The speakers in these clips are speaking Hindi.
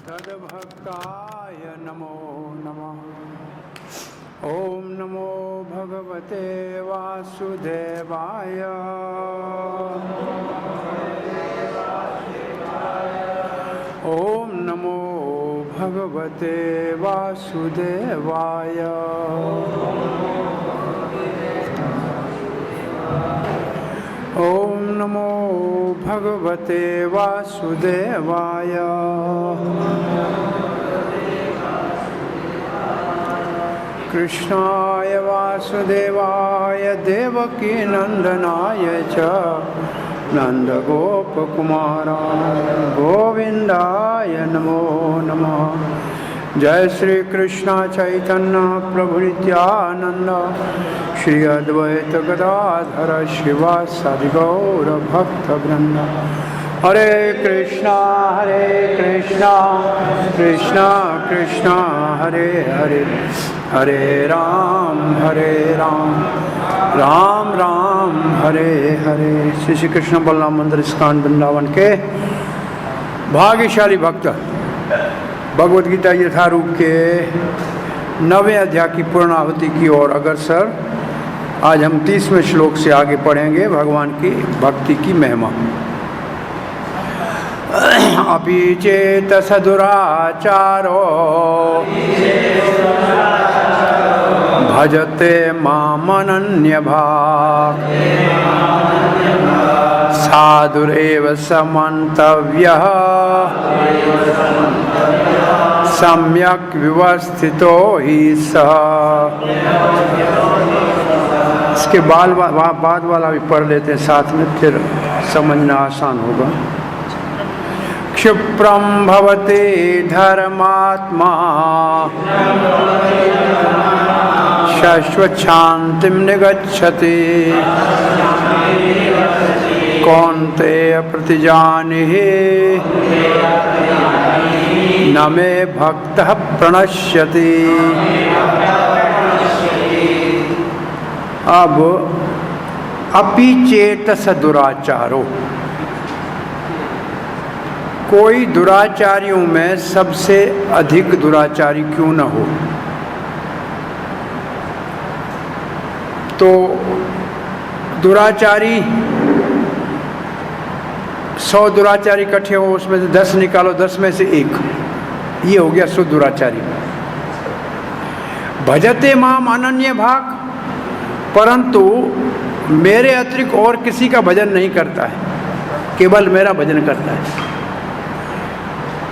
तद्भक्ताय नमो नमः। ओम नमो भगवते वासुदेवाय। ओम नमो भगवते वासुदेवाय। ओम नमो भगवते वासुदेवाय। कृष्णाय वासुदेवाय देवकी नंदनाय च नंदगोपकुमाराय गोविंदाय नमो नमः। जय श्री कृष्ण चैतन्य प्रभु नित्यानंद श्री अद्वैत गदाधर शिवासादि गौर भक्त वृंद। हरे कृष्णा कृष्णा कृष्णा हरे हरे, हरे राम राम राम हरे हरे। श्री कृष्ण बलराम मंदिर इस्कॉन वृंदावन के भाग्यशाली भक्त भगवद गीता यथारूप के 9वें अध्याय की पूर्णाहुति की ओर अग्रसर। आज हम 30वें श्लोक से आगे पढ़ेंगे भगवान की भक्ति की महिमा। अपि चेतस दुराचारो भजते मामनन्यभाक् साधुरेव समन्तव्यः सम्यक् विवस्थितो हि सः। इसके बाद वाला भी पढ़ लेते हैं साथ में, फिर समझना आसान होगा। क्षिप्रं भवति धर्मात्मा शाश्वत शांतिं निगच्छति कौन्तेय प्रतिजानीहि न मे भक्तः प्रणश्यति। अब अपि चेतस दुराचारो, कोई दुराचारियों में सबसे अधिक दुराचारी क्यों न हो। तो दुराचारी 100 दुराचारी इकट्ठे हो, उसमें से 10 निकालो, 10 में से 1, ये हो गया शुद्ध दुराचारी। भजते माम अनन्य भाग, परंतु मेरे अतिरिक्त और किसी का भजन नहीं करता है, केवल मेरा भजन करता है।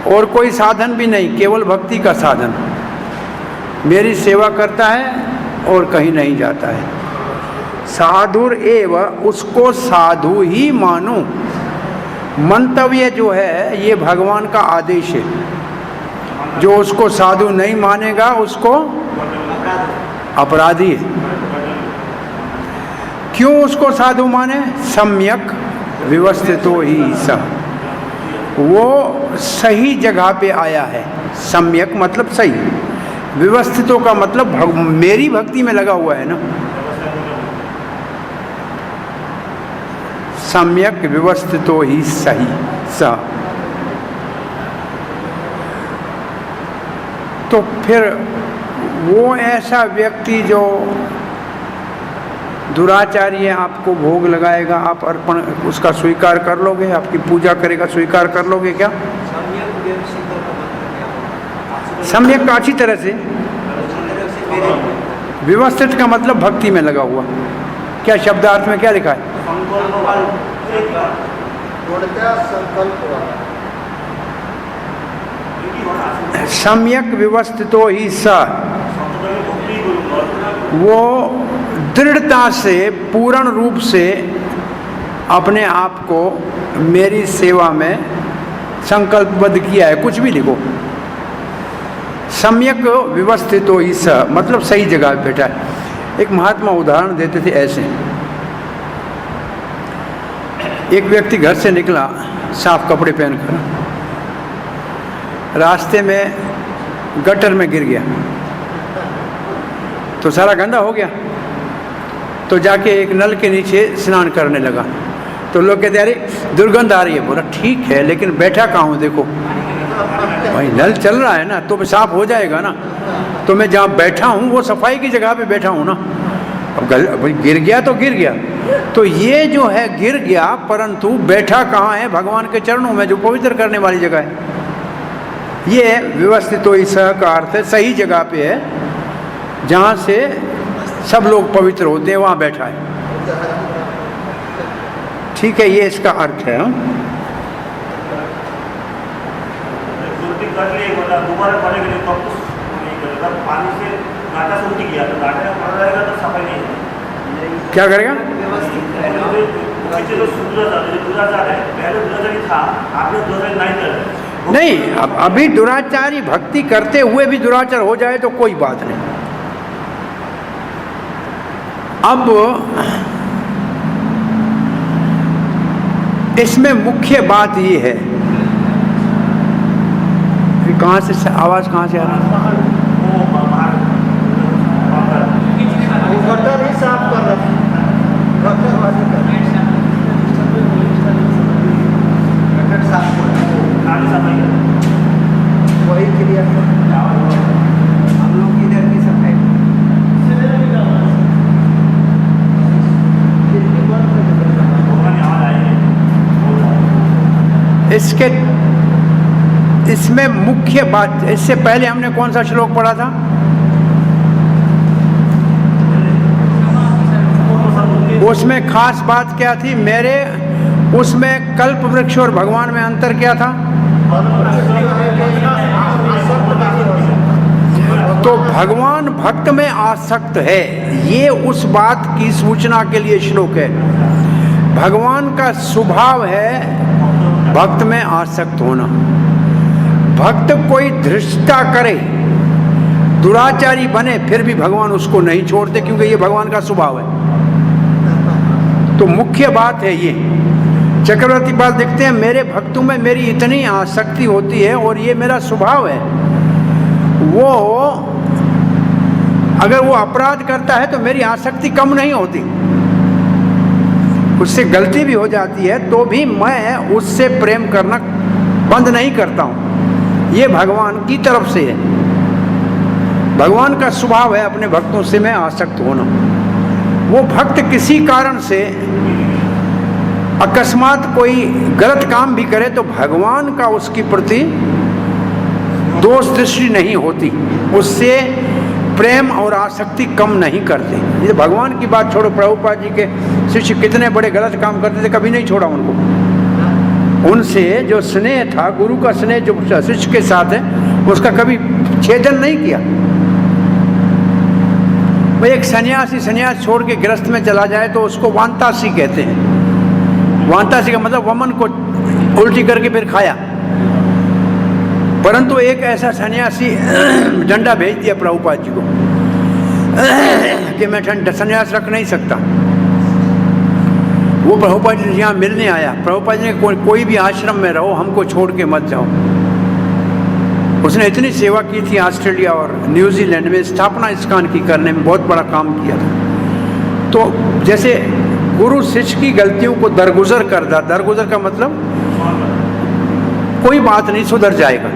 और कोई साधन भी नहीं, केवल भक्ति का साधन। मेरी सेवा करता है और कहीं नहीं जाता है। साधुर एव, उसको साधु ही मानो। मंतव्य जो है ये भगवान का आदेश है। जो उसको साधु नहीं मानेगा उसको अपराधी है। क्यों उसको साधु माने? सम्यक विवस्थितो ही सः, वो सही जगह पे आया है। सम्यक मतलब सही, व्यवस्थितों का मतलब मेरी भक्ति में लगा हुआ है ना। सम्यक व्यवस्थितो ही सही स। तो फिर वो ऐसा व्यक्ति जो दुराचारी है, आपको भोग लगाएगा, आप अर्पण उसका स्वीकार कर लोगे? आपकी पूजा करेगा, स्वीकार कर लोगे क्या? सम्यक का अच्छी तरह से, व्यवस्थित का मतलब भक्ति में लगा हुआ। क्या शब्दार्थ में क्या लिखा है? सम्यक व्यवस्थितो ही स, वो दृढ़ता से पूर्ण रूप से अपने आप को मेरी सेवा में संकल्पबद्ध किया है। कुछ भी लिखो, सम्यक व्यवस्थित हो, इस मतलब सही जगह पे बैठा है। एक महात्मा उदाहरण देते थे ऐसे, एक व्यक्ति घर से निकला साफ कपड़े पहनकर, रास्ते में गटर में गिर गया तो सारा गंदा हो गया, तो जाके एक नल के नीचे स्नान करने लगा। तो लोग कहते अरे दुर्गंध आ रही है। बोला ठीक है, लेकिन बैठा कहाँ हूँ, देखो भाई नल चल रहा है ना तो साफ हो जाएगा ना, तो मैं जहाँ बैठा हूँ वो सफाई की जगह पे बैठा हूँ ना। अब गिर गया तो गिर गया, तो ये जो है गिर गया, परंतु बैठा कहाँ है, भगवान के चरणों में जो पवित्र करने वाली जगह है। ये व्यवस्थित तो इस का अर्थ है सही जगह पे है, जहाँ से सब लोग पवित्र होते हैं, वहाँ बैठा है। ठीक है, ये इसका अर्थ है। क्या करेगा? नहीं, अब अभी दुराचारी भक्ति करते हुए भी दुराचार हो जाए तो कोई बात नहीं। अब इसमें मुख्य बात ये है, कहाँ से आवाज कहाँ से आ रहा है? वही क्लियर हम लोग इधर की सफाई इसमें मुख्य बात, इससे पहले हमने कौन सा श्लोक पढ़ा था? उसमें खास बात क्या थी? मेरे उसमें कल्प वृक्ष और भगवान में अंतर क्या था? तो भगवान भक्त में आसक्त है, ये उस बात की सूचना के लिए श्लोक है। भगवान का स्वभाव है भक्त में आसक्त होना। भक्त कोई धृष्टता करे, दुराचारी बने, फिर भी भगवान उसको नहीं छोड़ते, क्योंकि ये भगवान का स्वभाव है। तो मुख्य बात है ये। चक्रवर्ती बात देखते हैं, मेरे भक्तों में मेरी इतनी आसक्ति होती है और ये मेरा स्वभाव है। वो अगर वो अपराध करता है तो मेरी आसक्ति कम नहीं होती, उससे गलती भी हो जाती है तो भी मैं उससे प्रेम करना बंद नहीं करता हूँ। ये भगवान की तरफ से है, भगवान का स्वभाव है अपने भक्तों से मैं आसक्त होना। वो भक्त किसी कारण से अकस्मात कोई गलत काम भी करे तो भगवान का उसके प्रति दोष दृष्टि नहीं होती, उससे प्रेम और आसक्ति कम नहीं करते। ये भगवान की बात छोड़ो, प्रभुपाद जी के शिष्य कितने बड़े गलत काम करते थे, कभी नहीं छोड़ा उनको। उनसे जो स्नेह था, गुरु का स्नेह जो शिष्य के साथ है, उसका कभी छेदन नहीं किया। भाई एक सन्यासी सन्यास छोड़ के गृहस्थ में चला जाए तो उसको वांतासी कहते हैं। वांतासी का मतलब वमन को उल्टी करके फिर खाया। परंतु एक ऐसा सन्यासी डंडा भेज दिया प्रभुपाद जी को कि मैं सन्यास रख नहीं सकता। वो प्रभुपाद जी यहाँ मिलने आया। प्रभुपाद जी ने कोई भी आश्रम में रहो, हमको छोड़ के मत जाओ। उसने इतनी सेवा की थी, ऑस्ट्रेलिया और न्यूजीलैंड में स्थापना इस्कान की करने में बहुत बड़ा काम किया था। तो जैसे गुरु शिष्य की गलतियों को दरगुजर कर दा, दरगुजर का मतलब कोई बात नहीं, सुधर जाएगा।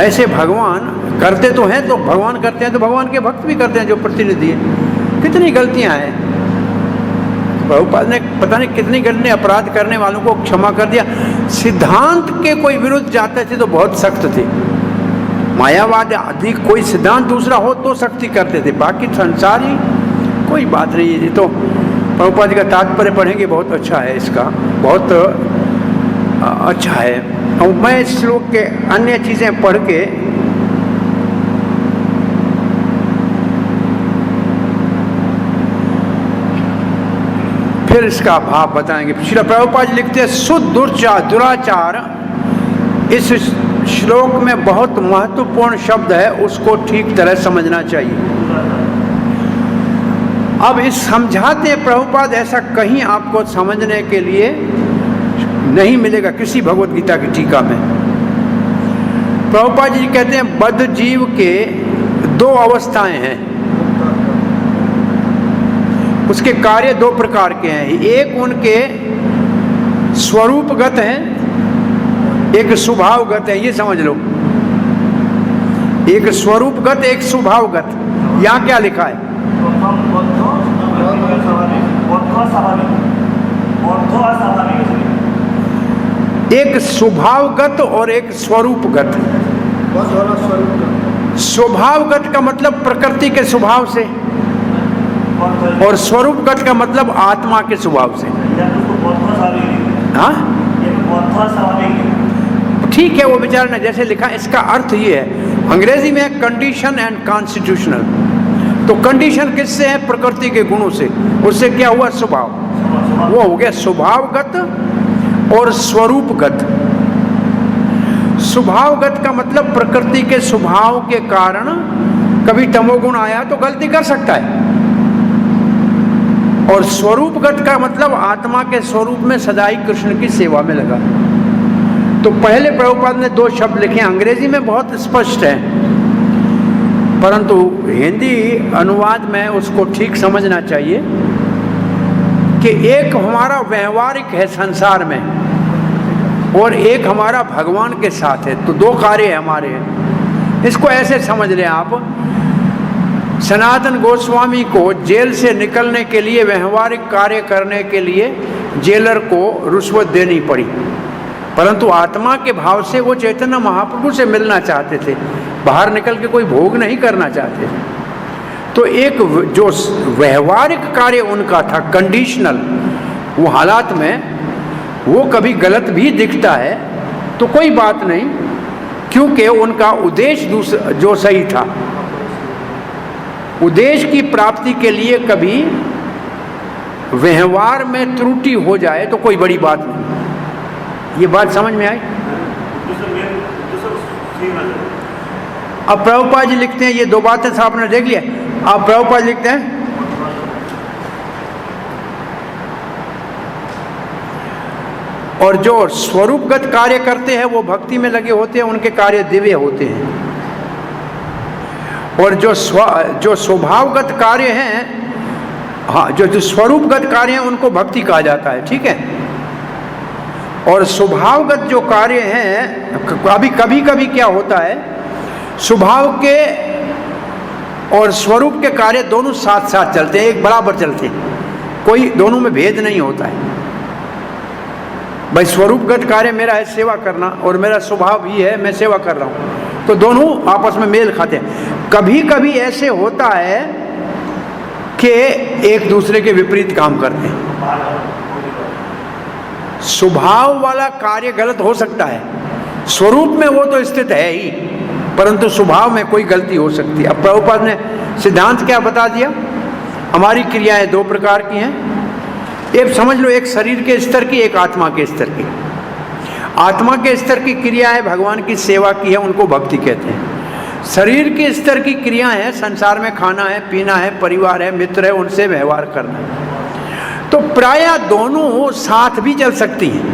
ऐसे भगवान करते तो हैं, तो भगवान करते हैं तो भगवान के भक्त भी करते हैं जो प्रतिनिधि है। कितनी गलतियां हैं, प्रभुपाद ने पता नहीं कितनी गलती अपराध करने वालों को क्षमा कर दिया। सिद्धांत के कोई विरुद्ध जाते थे तो बहुत सख्त थे। मायावाद आदि कोई सिद्धांत दूसरा हो तो सख्ती करते थे, बाकी संसारी कोई बात नहीं है। तो प्रभुपाद जी का तात्पर्य पढ़ेंगे, बहुत अच्छा है, इसका बहुत अच्छा है। और मैं इस श्लोक के अन्य चीज़ें पढ़ के फिर इसका भाव बताएंगे। श्रील प्रभुपाद जी लिखते हैं शुद्ध दुराचार, इस श्लोक में बहुत महत्वपूर्ण शब्द है, उसको ठीक तरह समझना चाहिए। अब इस समझाते प्रभुपाद ऐसा कहीं आपको समझने के लिए नहीं मिलेगा किसी भगवत गीता की टीका में। प्रभुपाद जी कहते हैं बद्ध जीव के दो अवस्थाएं हैं, उसके कार्य दो प्रकार के हैं। एक उनके स्वरूपगत हैं, एक स्वभावगत है। ये समझ लो, एक स्वरूपगत एक स्वभावगत। यहाँ क्या लिखा है? एक स्वभावगत और एक स्वरूपगत। स्वभावगत का मतलब प्रकृति के स्वभाव से, और स्वरूपगत का मतलब आत्मा के स्वभाव से। हाँ ठीक है, वो विचारना जैसे लिखा, इसका अर्थ ये है, अंग्रेजी में है कंडीशन एंड कॉन्स्टिट्यूशनल। तो कंडीशन किससे है? प्रकृति के गुणों से। उससे क्या हुआ? स्वभाव। वो हो गया स्वभावगत और स्वरूपगत। स्वभावगत का मतलब प्रकृति के स्वभाव के कारण कभी तमोगुण आया तो गलती कर सकता है, और स्वरूपगत का मतलब आत्मा के स्वरूप में सदाई कृष्ण की सेवा में लगा। तो पहले प्रभुपाद ने दो शब्द लिखे, अंग्रेजी में बहुत स्पष्ट है, परंतु हिंदी अनुवाद में उसको ठीक समझना चाहिए कि एक हमारा व्यवहारिक है संसार में और एक हमारा भगवान के साथ है। तो दो कार्य हमारे हैं। इसको ऐसे समझ लें आप, सनातन गोस्वामी को जेल से निकलने के लिए, व्यवहारिक कार्य करने के लिए जेलर को रुश्वत देनी पड़ी, परंतु आत्मा के भाव से वो चैतन्य महाप्रभु से मिलना चाहते थे, बाहर निकल के कोई भोग नहीं करना चाहते थे। तो एक जो व्यवहारिक कार्य उनका था कंडीशनल, वो हालात में वो कभी गलत भी दिखता है तो कोई बात नहीं, क्योंकि उनका उद्देश्य जो सही था। उद्देश्य की प्राप्ति के लिए कभी व्यवहार में त्रुटि हो जाए तो कोई बड़ी बात नहीं। ये बात समझ में आई? अब प्रभुपाद जी लिखते हैं, ये दो बातें आपने देख लिया। अब प्रभुपाद लिखते हैं और जो स्वरूपगत कार्य करते हैं वो भक्ति में लगे होते हैं, उनके कार्य दिव्य होते हैं, और जो स्वभावगत कार्य हैं, हाँ जो स्वरूपगत कार्य हैं उनको भक्ति कहा जाता है, ठीक है। और स्वभावगत जो कार्य हैं, कभी कभी क्या होता है, स्वभाव के और स्वरूप के कार्य दोनों साथ साथ चलते हैं, एक बराबर चलते हैं, कोई दोनों में भेद नहीं होता है। भाई स्वरूपगत कार्य मेरा है सेवा करना, और मेरा स्वभाव भी है मैं सेवा कर रहा हूँ, तो दोनों आपस में मेल खाते हैं। कभी कभी ऐसे होता है कि एक दूसरे के विपरीत काम करते हैं। स्वभाव वाला कार्य गलत हो सकता है, स्वरूप में वो तो स्थित है ही, परंतु स्वभाव में कोई गलती हो सकती है। अब प्रभुपाद ने सिद्धांत क्या बता दिया, हमारी क्रियाएं दो प्रकार की हैं, एक समझ लो, एक शरीर के स्तर की, एक आत्मा के स्तर की। आत्मा के स्तर की क्रियाएं भगवान की सेवा की है, उनको भक्ति कहते हैं। शरीर के स्तर की क्रियाएं हैं, संसार में खाना है, पीना है, परिवार है, मित्र है, उनसे व्यवहार करना है। तो प्रायः दोनों साथ भी चल सकती हैं,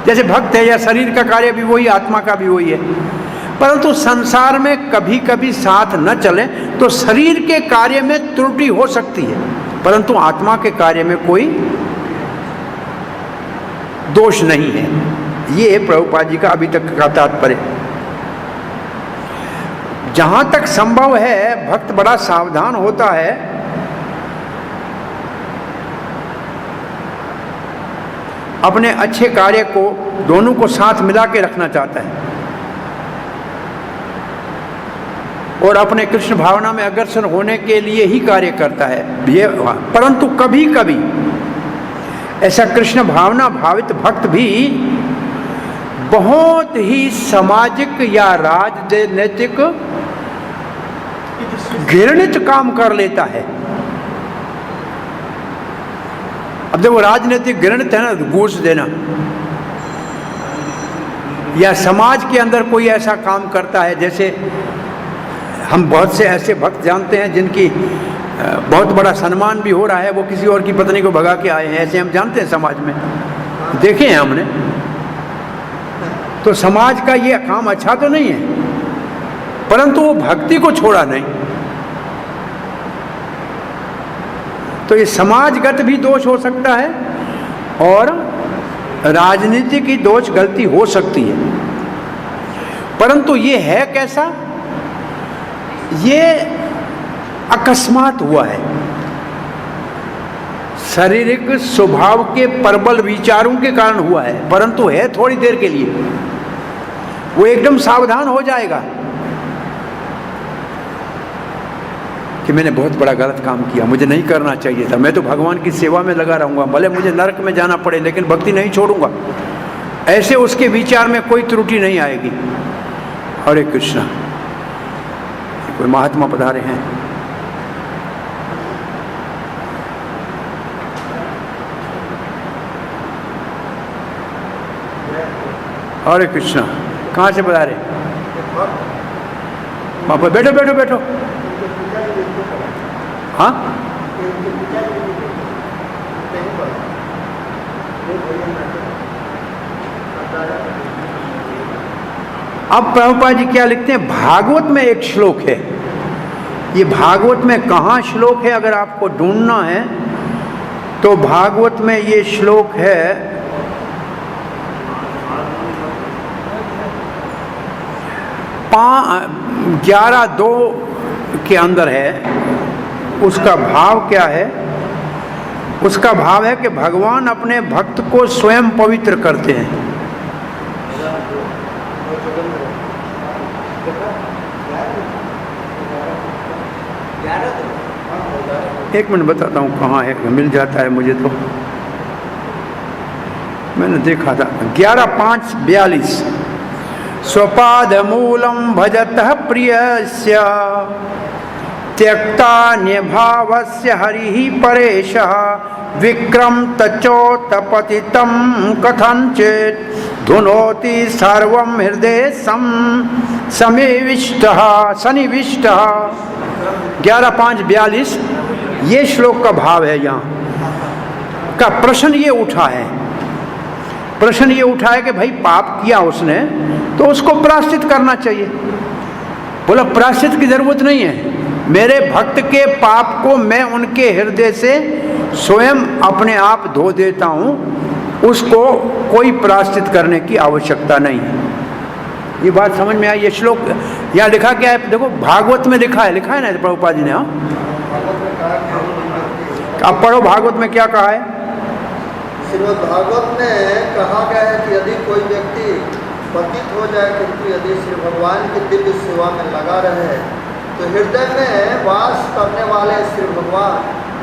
जैसे भक्त है या शरीर का कार्य भी वही, आत्मा का भी वही है, परंतु संसार में कभी कभी साथ न चले तो शरीर के कार्य में त्रुटि हो सकती है, परंतु आत्मा के कार्य में कोई दोष नहीं है। ये प्रभुपाद जी का अभी तक का तात्पर्य। जहां तक संभव है भक्त बड़ा सावधान होता है, अपने अच्छे कार्य को दोनों को साथ मिला के रखना चाहता है और अपने कृष्ण भावना में अग्रसर होने के लिए ही कार्य करता है ये। परंतु कभी कभी ऐसा कृष्ण भावना भावित भक्त भी बहुत ही सामाजिक या राजनैतिक घृणित काम कर लेता है, अब देखो राजनीतिक घृणित है ना घूस देना, या समाज के अंदर कोई ऐसा काम करता है, जैसे हम बहुत से ऐसे भक्त जानते हैं जिनकी बहुत बड़ा सम्मान भी हो रहा है, वो किसी और की पत्नी को भगा के आए हैं, ऐसे हम जानते हैं समाज में, देखे हैं हमने। तो समाज का ये काम अच्छा तो नहीं है, परंतु वो भक्ति को छोड़ा नहीं। तो ये समाजगत भी दोष हो सकता है और राजनीति की दोष गलती हो सकती है, परंतु ये है कैसा, ये अकस्मात हुआ है, शारीरिक स्वभाव के प्रबल विचारों के कारण हुआ है, परंतु है थोड़ी देर के लिए। वो एकदम सावधान हो जाएगा कि मैंने बहुत बड़ा गलत काम किया, मुझे नहीं करना चाहिए था, मैं तो भगवान की सेवा में लगा रहूंगा, भले मुझे नरक में जाना पड़े लेकिन भक्ति नहीं छोड़ूंगा। ऐसे उसके विचार में कोई त्रुटि नहीं आएगी। हरे कृष्णा। कोई महात्मा पधारे हैं। हरे कृष्णा। कहाँ से पधारे? वहाँ पर बैठो बैठो बैठो। हाँ, अब प्रभुपाद जी क्या लिखते हैं, भागवत में एक श्लोक है, ये भागवत में कहाँ श्लोक है अगर आपको ढूंढना है तो भागवत में ये श्लोक है 11:2 के अंदर है। उसका भाव क्या है? उसका भाव है कि भगवान अपने भक्त को स्वयं पवित्र करते हैं। एक मिनट बताता हूँ कहाँ है, मिल जाता है मुझे तो, मैंने देखा था 11:5-42। स्वपाद मूलम भजतः प्रियस्य त्यक्ता न्यभावस्य हरिः परेशः विक्रम तचोतपतितं कथंचित् धुनोति सर्वं हृदय सन्निविष्टः 11:5-42 ये श्लोक का भाव है। यहाँ का प्रश्न ये उठा है, प्रश्न ये उठा है कि भाई पाप किया उसने तो उसको प्रायश्चित करना चाहिए। बोला प्रायश्चित की जरूरत नहीं है, मेरे भक्त के पाप को मैं उनके हृदय से स्वयं अपने आप धो देता हूँ, उसको कोई प्रायश्चित करने की आवश्यकता नहीं है। ये बात समझ में आई? ये श्लोक यहाँ लिखा क्या है देखो, भागवत में लिखा है ना प्रभुपाद जी ने। हाँ, अब पढ़ो भागवत में क्या कहा है। श्रीमद् भागवत में कहा गया है कि यदि कोई व्यक्ति पतित हो जाए किंतु यदि श्री भगवान की दिव्य सेवा में लगा रहे तो हृदय में वास करने वाले श्री भगवान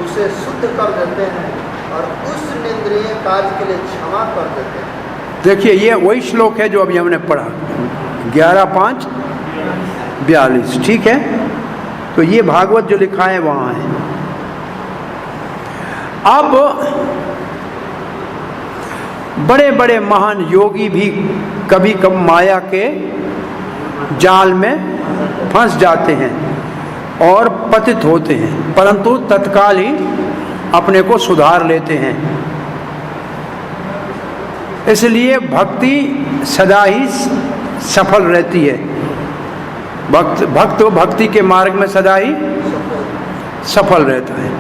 उसे शुद्ध कर देते हैं और उस निंद्रिय कार्य के लिए क्षमा कर देते हैं। देखिए ये वही श्लोक है जो अभी हमने पढ़ा 11:5-42, ठीक है। तो ये भागवत जो लिखा है वहाँ है। अब बड़े बड़े महान योगी भी कभी कभी माया के जाल में फंस जाते हैं और पतित होते हैं, परंतु तत्काल ही अपने को सुधार लेते हैं। इसलिए भक्ति सदा ही सफल रहती है। भक्त भक्ति के मार्ग में सदा ही सफल रहता है।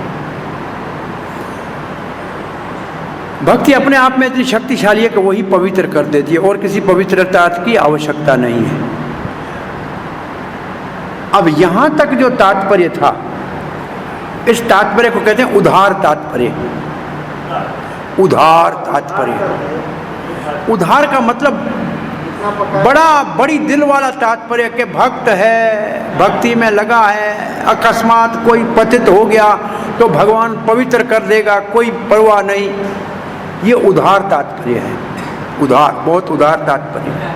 भक्ति अपने आप में इतनी शक्तिशाली है कि वही पवित्र कर देती है और किसी पवित्रता की आवश्यकता नहीं है। अब यहां तक जो तात्पर्य था, इस तात्पर्य को कहते हैं उदार तात्पर्य। उदार तात्पर्य, उदार का मतलब बड़ी दिल वाला तात्पर्य कि भक्त है, भक्ति में लगा है, अकस्मात कोई पतित हो गया तो भगवान पवित्र कर देगा, कोई परवाह नहीं। ये उदार तात्पर्य है, उदार, बहुत उदार तात्पर्य है।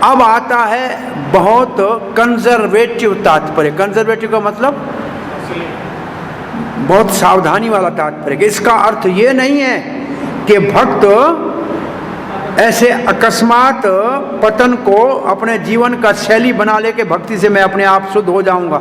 अब आता है बहुत कंजर्वेटिव तात्पर्य। कंजर्वेटिव का मतलब बहुत सावधानी वाला तात्पर्य है। इसका अर्थ ये नहीं है कि भक्त ऐसे अकस्मात पतन को अपने जीवन का शैली बना ले के भक्ति से मैं अपने आप शुद्ध हो जाऊंगा।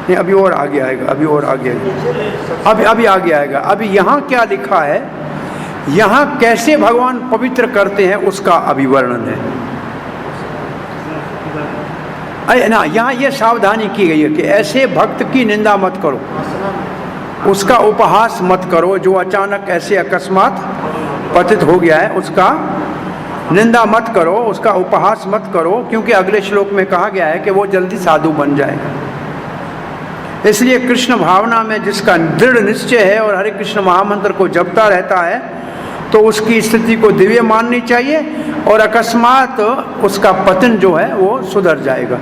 नहीं, अभी और आगे आएगा, अभी और आगे आएगा, अभी आगे आएगा। अभी यहाँ क्या लिखा है, यहाँ कैसे भगवान पवित्र करते हैं उसका अभी वर्णन है। अरे ना, यहाँ ये सावधानी की गई है कि ऐसे भक्त की निंदा मत करो, उसका उपहास मत करो, जो अचानक ऐसे अकस्मात पतित हो गया है उसका निंदा मत करो, उसका उपहास मत करो, क्योंकि अगले श्लोक में कहा गया है कि वो जल्दी साधु बन जाएगा। इसलिए कृष्ण भावना में जिसका दृढ़ निश्चय है और हरे कृष्ण महामंत्र को जपता रहता है, तो उसकी स्थिति को दिव्य माननी चाहिए और अकस्मात उसका पतन जो है वो सुधर जाएगा।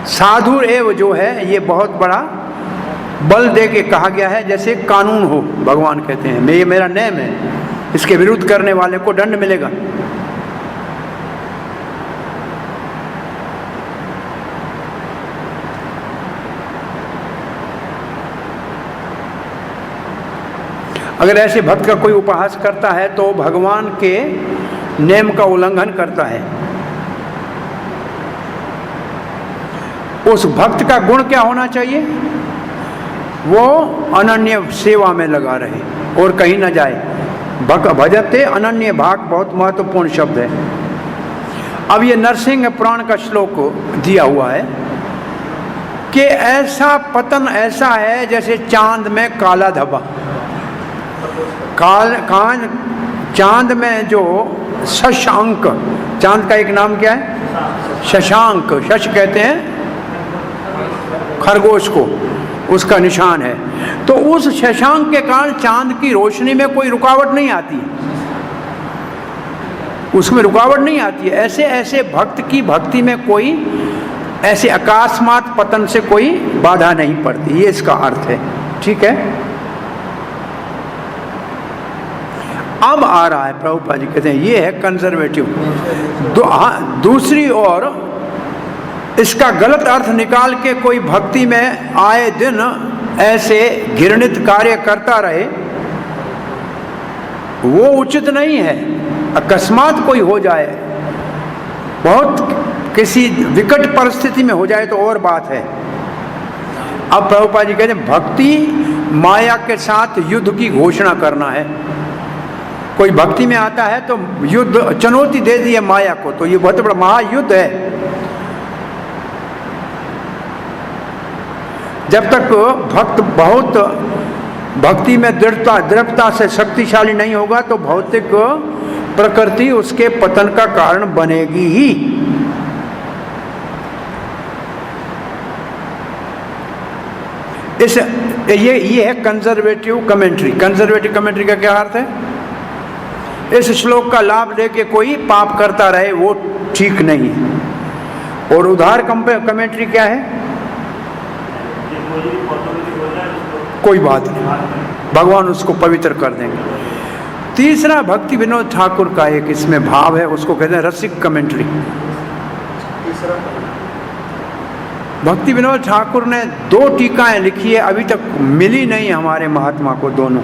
साधु एव जो है ये बहुत बड़ा बल दे के कहा गया है, जैसे कानून हो। भगवान कहते हैं ये मेरा नियम है, इसके विरुद्ध करने वाले को दंड मिलेगा। अगर ऐसे भक्त का कोई उपहास करता है तो भगवान के नियम का उल्लंघन करता है। उस भक्त का गुण क्या होना चाहिए? वो अनन्य सेवा में लगा रहे और कहीं न जाए। भजते अनन्य भाग बहुत महत्वपूर्ण शब्द है। अब ये नरसिंह पुराण का श्लोक दिया हुआ है कि ऐसा पतन ऐसा है जैसे चांद में काला धब्बा। चांद में जो शशांक, चांद का एक नाम क्या है? शशांक। शश कहते हैं खरगोश को, उसका निशान है। तो उस शशांक के कारण चांद की रोशनी में कोई रुकावट नहीं आती, उसमें रुकावट नहीं आती है। ऐसे ऐसे भक्त की भक्ति में कोई ऐसे अकस्मात पतन से कोई बाधा नहीं पड़ती, ये इसका अर्थ है। ठीक है। अब आ रहा है, प्रभुपाद जी कहते हैं ये है कंजर्वेटिव। दूसरी ओर इसका गलत अर्थ निकाल के कोई भक्ति में आए दिन ऐसे घृणित कार्य करता रहे, वो उचित नहीं है। अकस्मात कोई हो जाए, बहुत किसी विकट परिस्थिति में हो जाए तो और बात है। अब प्रभुपाद जी कहते हैं भक्ति माया के साथ युद्ध की घोषणा करना है। कोई भक्ति में आता है तो युद्ध चुनौती दे दी है माया को, तो ये बहुत बड़ा महायुद्ध है। जब तक भक्त बहुत भक्ति में दृढ़ता से शक्तिशाली नहीं होगा तो भौतिक प्रकृति उसके पतन का कारण बनेगी ही। ये है कंजर्वेटिव कमेंट्री। कंजर्वेटिव कमेंट्री का क्या अर्थ है? इस श्लोक का लाभ लेके कोई पाप करता रहे वो ठीक नहीं है। और उदार कमेंट्री क्या है? कोई बात नहीं, भगवान उसको पवित्र कर देंगे। तीसरा भक्ति विनोद ठाकुर का एक इसमें भाव है, उसको कहते हैं रसिक कमेंट्री। भक्ति विनोद ठाकुर ने 2 टीकाएं लिखी है, अभी तक मिली नहीं हमारे महात्मा को दोनों।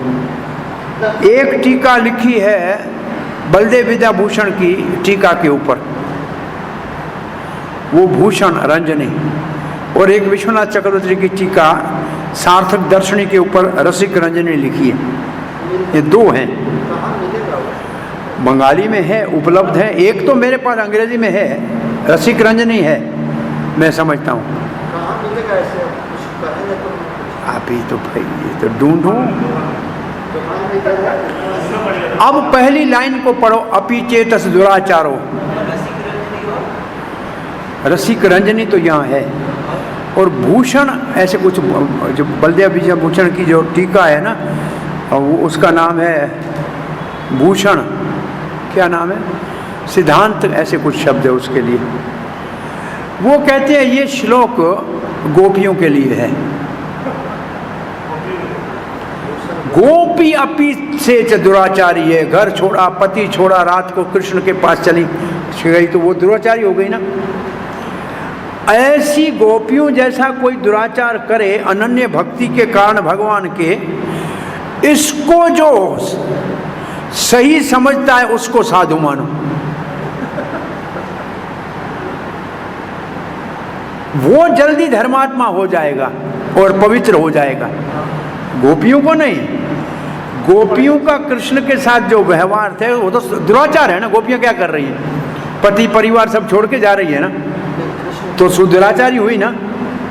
एक टीका लिखी है बलदेव विद्याभूषण की टीका के ऊपर, वो भूषण रंजनी, और एक विश्वनाथ चक्रवर्ती की टीका सार्थक दर्शनी के ऊपर रसिक रंजनी लिखी है। ये 2 हैं, बंगाली में है, उपलब्ध है। एक तो मेरे पास अंग्रेजी में है, रसिक रंजनी है, मैं समझता हूँ। आप ही तो भाई ये तो ढूंढो। अब पहली लाइन को पढ़ो, अपि चेतस दुराचारो। रसिक रंजनी तो यहाँ है, और भूषण ऐसे कुछ, जो बलदेव विद्याभूषण की जो टीका है ना, वो उसका नाम है भूषण, क्या नाम है, सिद्धांत, ऐसे कुछ शब्द है उसके लिए। वो कहते हैं ये श्लोक गोपियों के लिए है। गोपी अपी से दुराचारी है, घर छोड़ा, पति छोड़ा, रात को कृष्ण के पास चली गई तो वो दुराचारी हो गई ना। ऐसी गोपियों जैसा कोई दुराचार करे अनन्य भक्ति के कारण भगवान के, इसको जो सही समझता है उसको साधु मानो। वो जल्दी धर्मात्मा हो जाएगा और पवित्र हो जाएगा, गोपियों को नहीं। गोपियों का कृष्ण के साथ जो व्यवहार थे वो तो दुराचार है ना। गोपियां क्या कर रही हैं? पति परिवार सब छोड़ के जा रही है ना, तो सुदुराचारी हुई ना।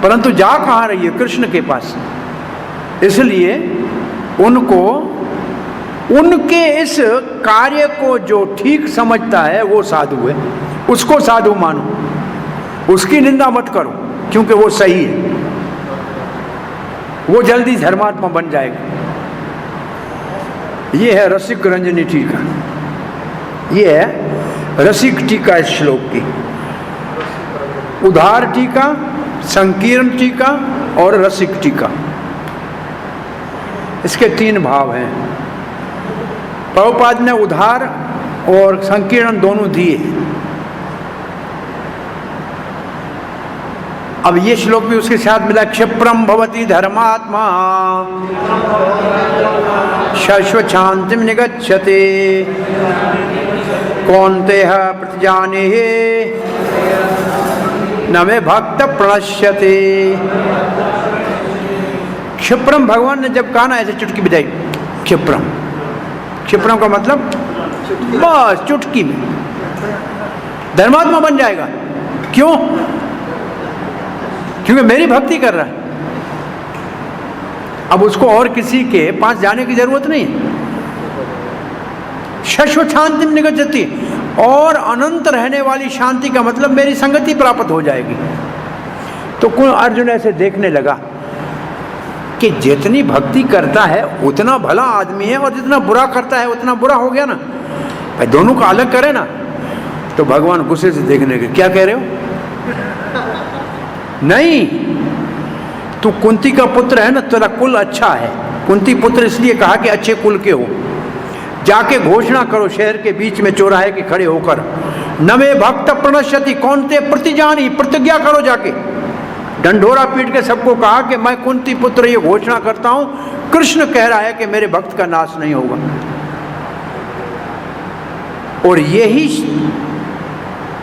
परंतु जा कहाँ रही है? कृष्ण के पास। इसलिए उनको, उनके इस कार्य को जो ठीक समझता है वो साधु है, उसको साधु मानो, उसकी निंदा मत करो, क्योंकि वो सही है, वो जल्दी धर्मात्मा बन जाएगा। ये है रसिक रंजनी टीका, ये है रसिक टीका इस श्लोक की। उदार टीका, संकीर्ण टीका और रसिक टीका, इसके 3 भाव हैं। प्रभुपाद ने उदार और संकीर्ण दोनों दिए। अब ये श्लोक भी उसके साथ मिला। क्षिप्रम भवति धर्मात्मा शाश्वत शांतिम निगच्छते कौन्तेय प्रतिजाने न मे भक्त प्रणश्यते। क्षिप्रम, भगवान ने जब कहा ना ऐसे चुटकी बजाई, क्षिप्रम, क्षिप्रम का मतलब बस चुटकी में धर्मात्मा बन जाएगा। क्यों? क्योंकि मेरी भक्ति कर रहा है। अब उसको और किसी के पास जाने की जरूरत नहीं। शाश्वत शांति में निगच्छति, और अनंत रहने वाली शांति का मतलब मेरी संगति प्राप्त हो जाएगी। तो कोई अर्जुन ऐसे देखने लगा कि जितनी भक्ति करता है उतना भला आदमी है, और जितना बुरा करता है उतना बुरा हो गया ना, भाई दोनों को अलग करे ना। तो भगवान गुस्से से देखने लगे, क्या कह रहे हो? नहीं, तू कुंती का पुत्र है ना, तेरा कुल अच्छा है। कुंती पुत्र इसलिए कहा कि अच्छे कुल के हो। जाके घोषणा करो शहर के बीच में चौराहे के खड़े होकर, नवे भक्त प्रणश्यति कौन्ते प्रतिजानी, प्रतिज्ञा करो। जाके डंडोरा पीट के सबको कहा कि मैं कुंती पुत्र ये घोषणा करता हूं, कृष्ण कह रहा है कि मेरे भक्त का नाश नहीं होगा। और यही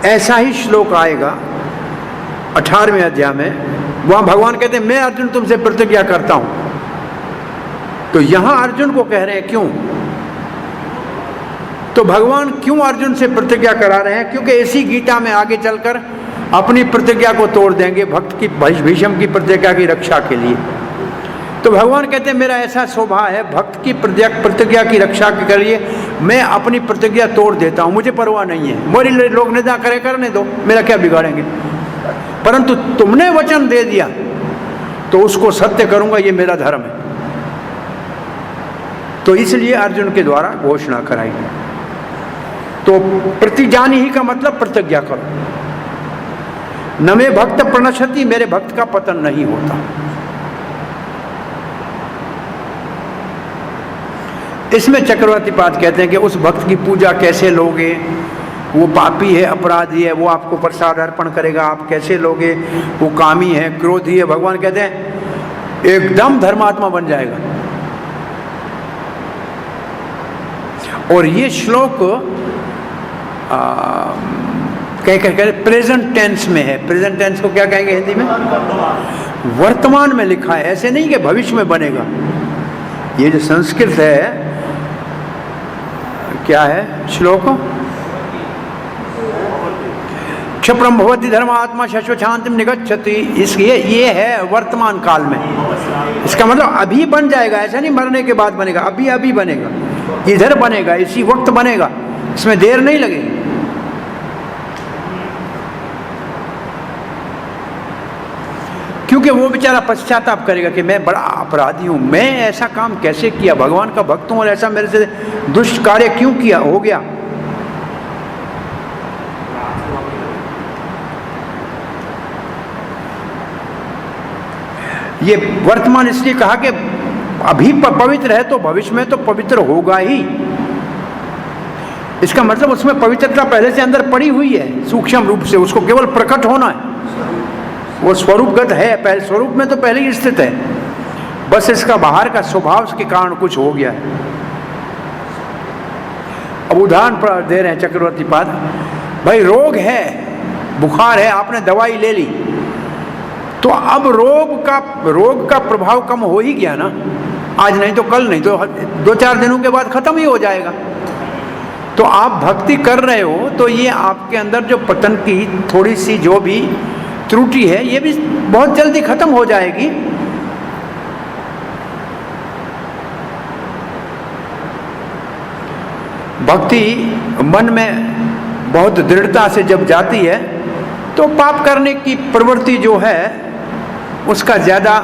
ऐसा ही श्लोक आएगा 18वें अध्याय में। वहां भगवान कहते हैं मैं अर्जुन तुमसे प्रतिज्ञा करता हूं। तो यहां अर्जुन को कह रहे हैं, क्यों? तो भगवान क्यों अर्जुन से प्रतिज्ञा करा रहे हैं? क्योंकि इसी गीता में आगे चलकर अपनी प्रतिज्ञा को तोड़ देंगे भक्त की, भीष्म की प्रतिज्ञा की रक्षा के लिए। तो भगवान कहते हैं मेरा ऐसा स्वभाव है, भक्त की प्रतिज्ञा की रक्षा के लिए मैं अपनी प्रतिज्ञा तोड़ देता हूं, मुझे परवाह नहीं है। मेरी लोग निंदा करे, करने दो, मेरा क्या बिगाड़ेंगे। परंतु तुमने वचन दे दिया तो उसको सत्य करूंगा, ये मेरा धर्म है। तो इसलिए अर्जुन के द्वारा घोषणा कराई। तो प्रतिजानी ही का मतलब प्रतिज्ञा करो। न मे भक्त प्रणश्यति, मेरे भक्त का पतन नहीं होता। इसमें चक्रवर्ती पाद कहते हैं कि उस भक्त की पूजा कैसे लोगे? वो पापी है, अपराधी है, वो आपको प्रसाद अर्पण करेगा, आप कैसे लोगे? वो कामी है, क्रोधी है। भगवान कहते हैं एकदम धर्मात्मा बन जाएगा। और ये श्लोक प्रेजेंट टेंस में है। प्रेजेंट टेंस को क्या कहेंगे हिंदी में? वर्तमान में लिखा है, ऐसे नहीं कि भविष्य में बनेगा। ये जो संस्कृत है, क्या है श्लोक? क्षिप्रम भवति धर्मात्मा शाश्वत शांतिम निगच्छति। इसलिए ये है वर्तमान काल में। इसका मतलब अभी बन जाएगा, ऐसा नहीं मरने के बाद बनेगा, अभी अभी बनेगा, इधर बनेगा, इसी वक्त बनेगा, इसमें देर नहीं लगेगी। क्योंकि वो बेचारा पश्चाताप करेगा कि मैं बड़ा अपराधी हूं, मैं ऐसा काम कैसे किया, भगवान का भक्त हूं और ऐसा मेरे से दुष्ट कार्य क्यों किया, हो गया। ये वर्तमान इसलिए कहा कि अभी पवित्र है तो भविष्य में तो पवित्र होगा ही। इसका मतलब उसमें पवित्रता पहले से अंदर पड़ी हुई है सूक्ष्म रूप से, उसको केवल प्रकट होना है। वो स्वरूपगत है, पहले स्वरूप में तो पहले ही स्थित है, बस इसका बाहर का स्वभाव के कारण कुछ हो गया है। अब उदाहरण पर दे रहे हैं चक्रवर्ती पाद, भाई रोग है, बुखार है, आपने दवाई ले ली, तो अब रोग का प्रभाव कम हो ही गया ना, आज नहीं तो कल, नहीं तो 2-4 दिनों के बाद खत्म ही हो जाएगा। तो आप भक्ति कर रहे हो तो ये आपके अंदर जो पतन की थोड़ी सी जो भी त्रुटि है ये भी बहुत जल्दी खत्म हो जाएगी। भक्ति मन में बहुत दृढ़ता से जब जाती है तो पाप करने की प्रवृत्ति जो है उसका ज़्यादा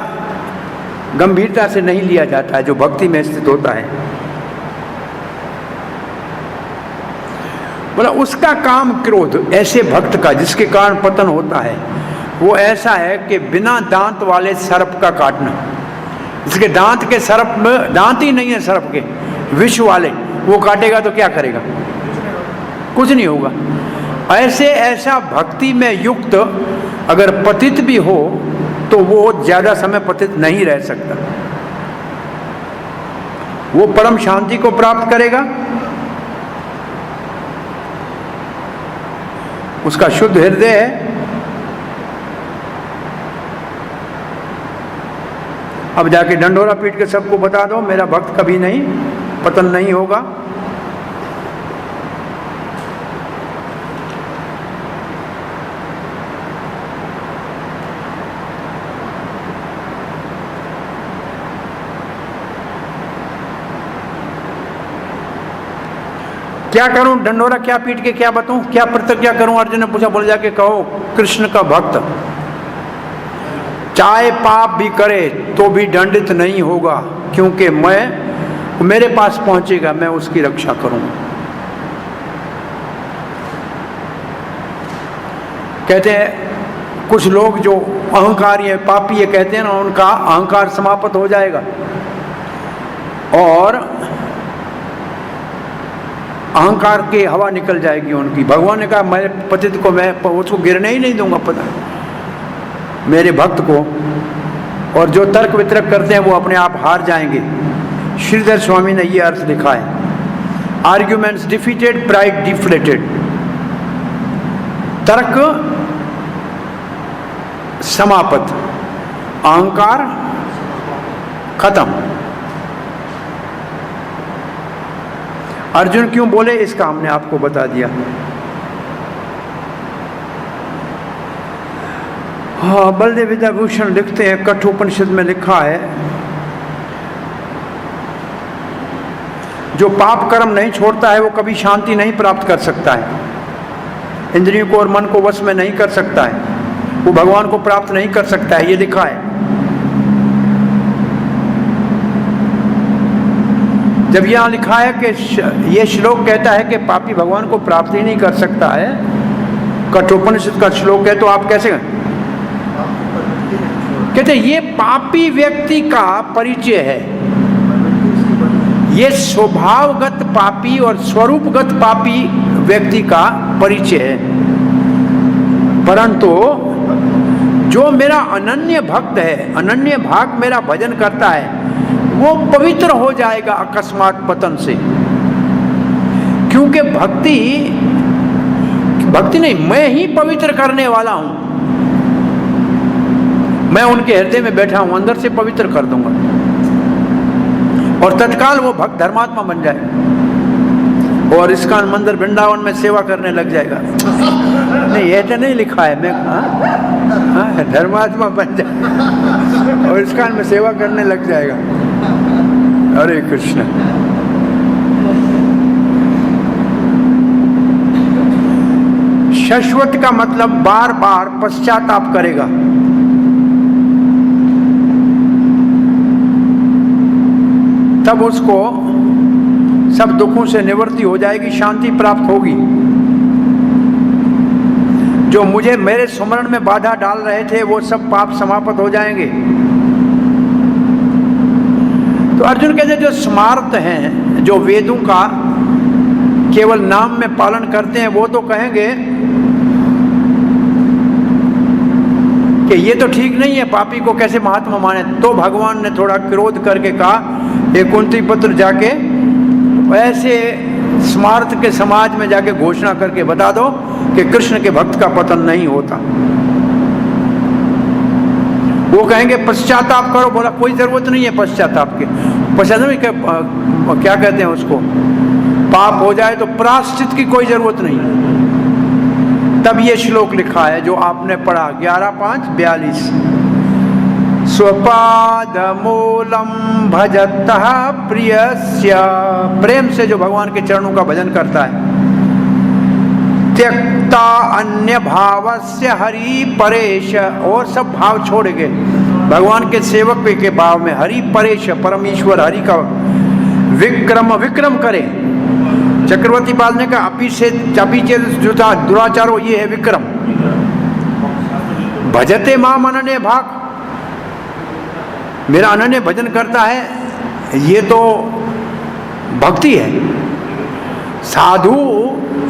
गंभीरता से नहीं लिया जाता है, जो भक्ति में स्थित होता है। बोला उसका काम क्रोध, ऐसे भक्त का जिसके कारण पतन होता है वो ऐसा है कि बिना दांत वाले सर्प का काटना। जिसके दांत के सर्प में दांत ही नहीं है, सर्प के विष वाले, वो काटेगा तो क्या करेगा? कुछ नहीं होगा। ऐसा भक्ति में युक्त अगर पतित भी हो तो वो ज्यादा समय पतित नहीं रह सकता, वो परम शांति को प्राप्त करेगा, उसका शुद्ध हृदय है। अब जाके डंडोरा पीट के सबको बता दो मेरा भक्त कभी नहीं पतन नहीं होगा। क्या करूं? डंडोरा क्या पीट के क्या बताऊं, क्या प्रतिज्ञा करूं? अर्जुन ने पूछा। बोले जाके कहो कृष्ण का भक्त चाहे पाप भी करे तो भी दंडित नहीं होगा, क्योंकि मेरे पास पहुंचेगा, मैं उसकी रक्षा करूंगा। कहते हैं कुछ लोग जो अहंकारी है, पापी है, कहते हैं ना, उनका अहंकार समाप्त हो जाएगा और अहंकार की हवा निकल जाएगी उनकी। भगवान ने कहा मेरे पतित को मैं उसको गिरने ही नहीं दूंगा, पता मेरे भक्त को। और जो तर्क वितर्क करते हैं वो अपने आप हार जाएंगे। श्रीधर स्वामी ने ये अर्थ लिखा है, आर्ग्यूमेंट्स डिफीटेड, प्राइड डिफ्लेटेड। तर्क समाप्त, अहंकार खत्म। अर्जुन क्यों बोले इसका हमने आपको बता दिया। हाँ, बलदेव विद्याभूषण लिखते हैं, कठोपनिषद में लिखा है जो पाप कर्म नहीं छोड़ता है वो कभी शांति नहीं प्राप्त कर सकता है, इंद्रियों को और मन को वश में नहीं कर सकता है, वो भगवान को प्राप्त नहीं कर सकता है, ये लिखा है। जब यहाँ लिखा है कि ये श्लोक कहता है कि पापी भगवान को प्राप्त ही नहीं कर सकता है, कठोपनिषद का श्लोक है, तो आप कैसे कहते ये पापी व्यक्ति का परिचय है। ये स्वभावगत पापी और स्वरूपगत पापी व्यक्ति का परिचय है। परंतु जो मेरा अनन्य भक्त है, अनन्य भाग मेरा भजन करता है, वो पवित्र हो जाएगा अकस्मात पतन से। क्योंकि भक्ति नहीं, मैं ही पवित्र करने वाला हूं। मैं उनके हृदय में बैठा हूं, अंदर से पवित्र कर दूंगा और तत्काल वो भक्त धर्मात्मा बन जाएगा और इसका मंदिर वृंदावन में सेवा करने लग जाएगा। नहीं, ऐसा नहीं लिखा है, मैं धर्मात्मा बन जाएगा और इसका में सेवा करने लग जाएगा। हरे कृष्ण। शाश्वत का मतलब बार बार पश्चाताप करेगा। तब उसको सब दुखों से निवृत्ति हो जाएगी, शांति प्राप्त होगी। जो मुझे मेरे स्मरण में बाधा डाल रहे थे वो सब पाप समाप्त हो जाएंगे। अर्जुन कहते जो स्मार्त हैं, जो वेदों का केवल नाम में पालन करते हैं, वो तो कहेंगे कि ये तो ठीक नहीं है, पापी को कैसे महात्मा माने। तो भगवान ने थोड़ा क्रोध करके कहा, ये कुंती पुत्र जाके ऐसे स्मार्त के समाज में जाके घोषणा करके बता दो कि कृष्ण के भक्त का पतन नहीं होता। वो कहेंगे पश्चाताप करो। बोला कोई जरूरत नहीं है पश्चाताप के। पश्चाताप क्या कहते हैं उसको, पाप हो जाए तो प्रायश्चित की कोई जरूरत नहीं। तब ये श्लोक लिखा है जो आपने पढ़ा 11:5-42, स्वपाद मूलम भजतः प्रियस्य, प्रेम से जो भगवान के चरणों का भजन करता है, त्यक्ता अन्य भावस्य हरि परेश, और सब भाव छोड़ के भगवान के सेवक के भाव में हरि परेश, परमेश्वर हरि का विक्रम करे। चक्रवर्ती पाल ने कहा अपी से दुराचारो, ये है विक्रम। भजते माम अनन्य भाग, मेरा अनन्य भजन करता है, ये तो भक्ति है। साधु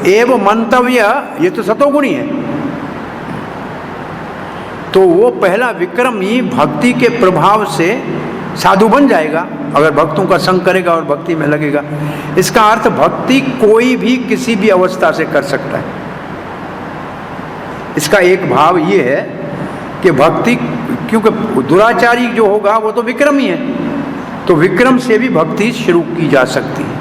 एवं मंतव्य, ये तो सतोगुणी है। तो वो पहला विक्रम ही भक्ति के प्रभाव से साधु बन जाएगा, अगर भक्तों का संग करेगा और भक्ति में लगेगा। इसका अर्थ भक्ति कोई भी किसी भी अवस्था से कर सकता है। इसका एक भाव ये है कि भक्ति, क्योंकि दुराचारी जो होगा वो तो विक्रम ही है, तो विक्रम से भी भक्ति शुरू की जा सकती है।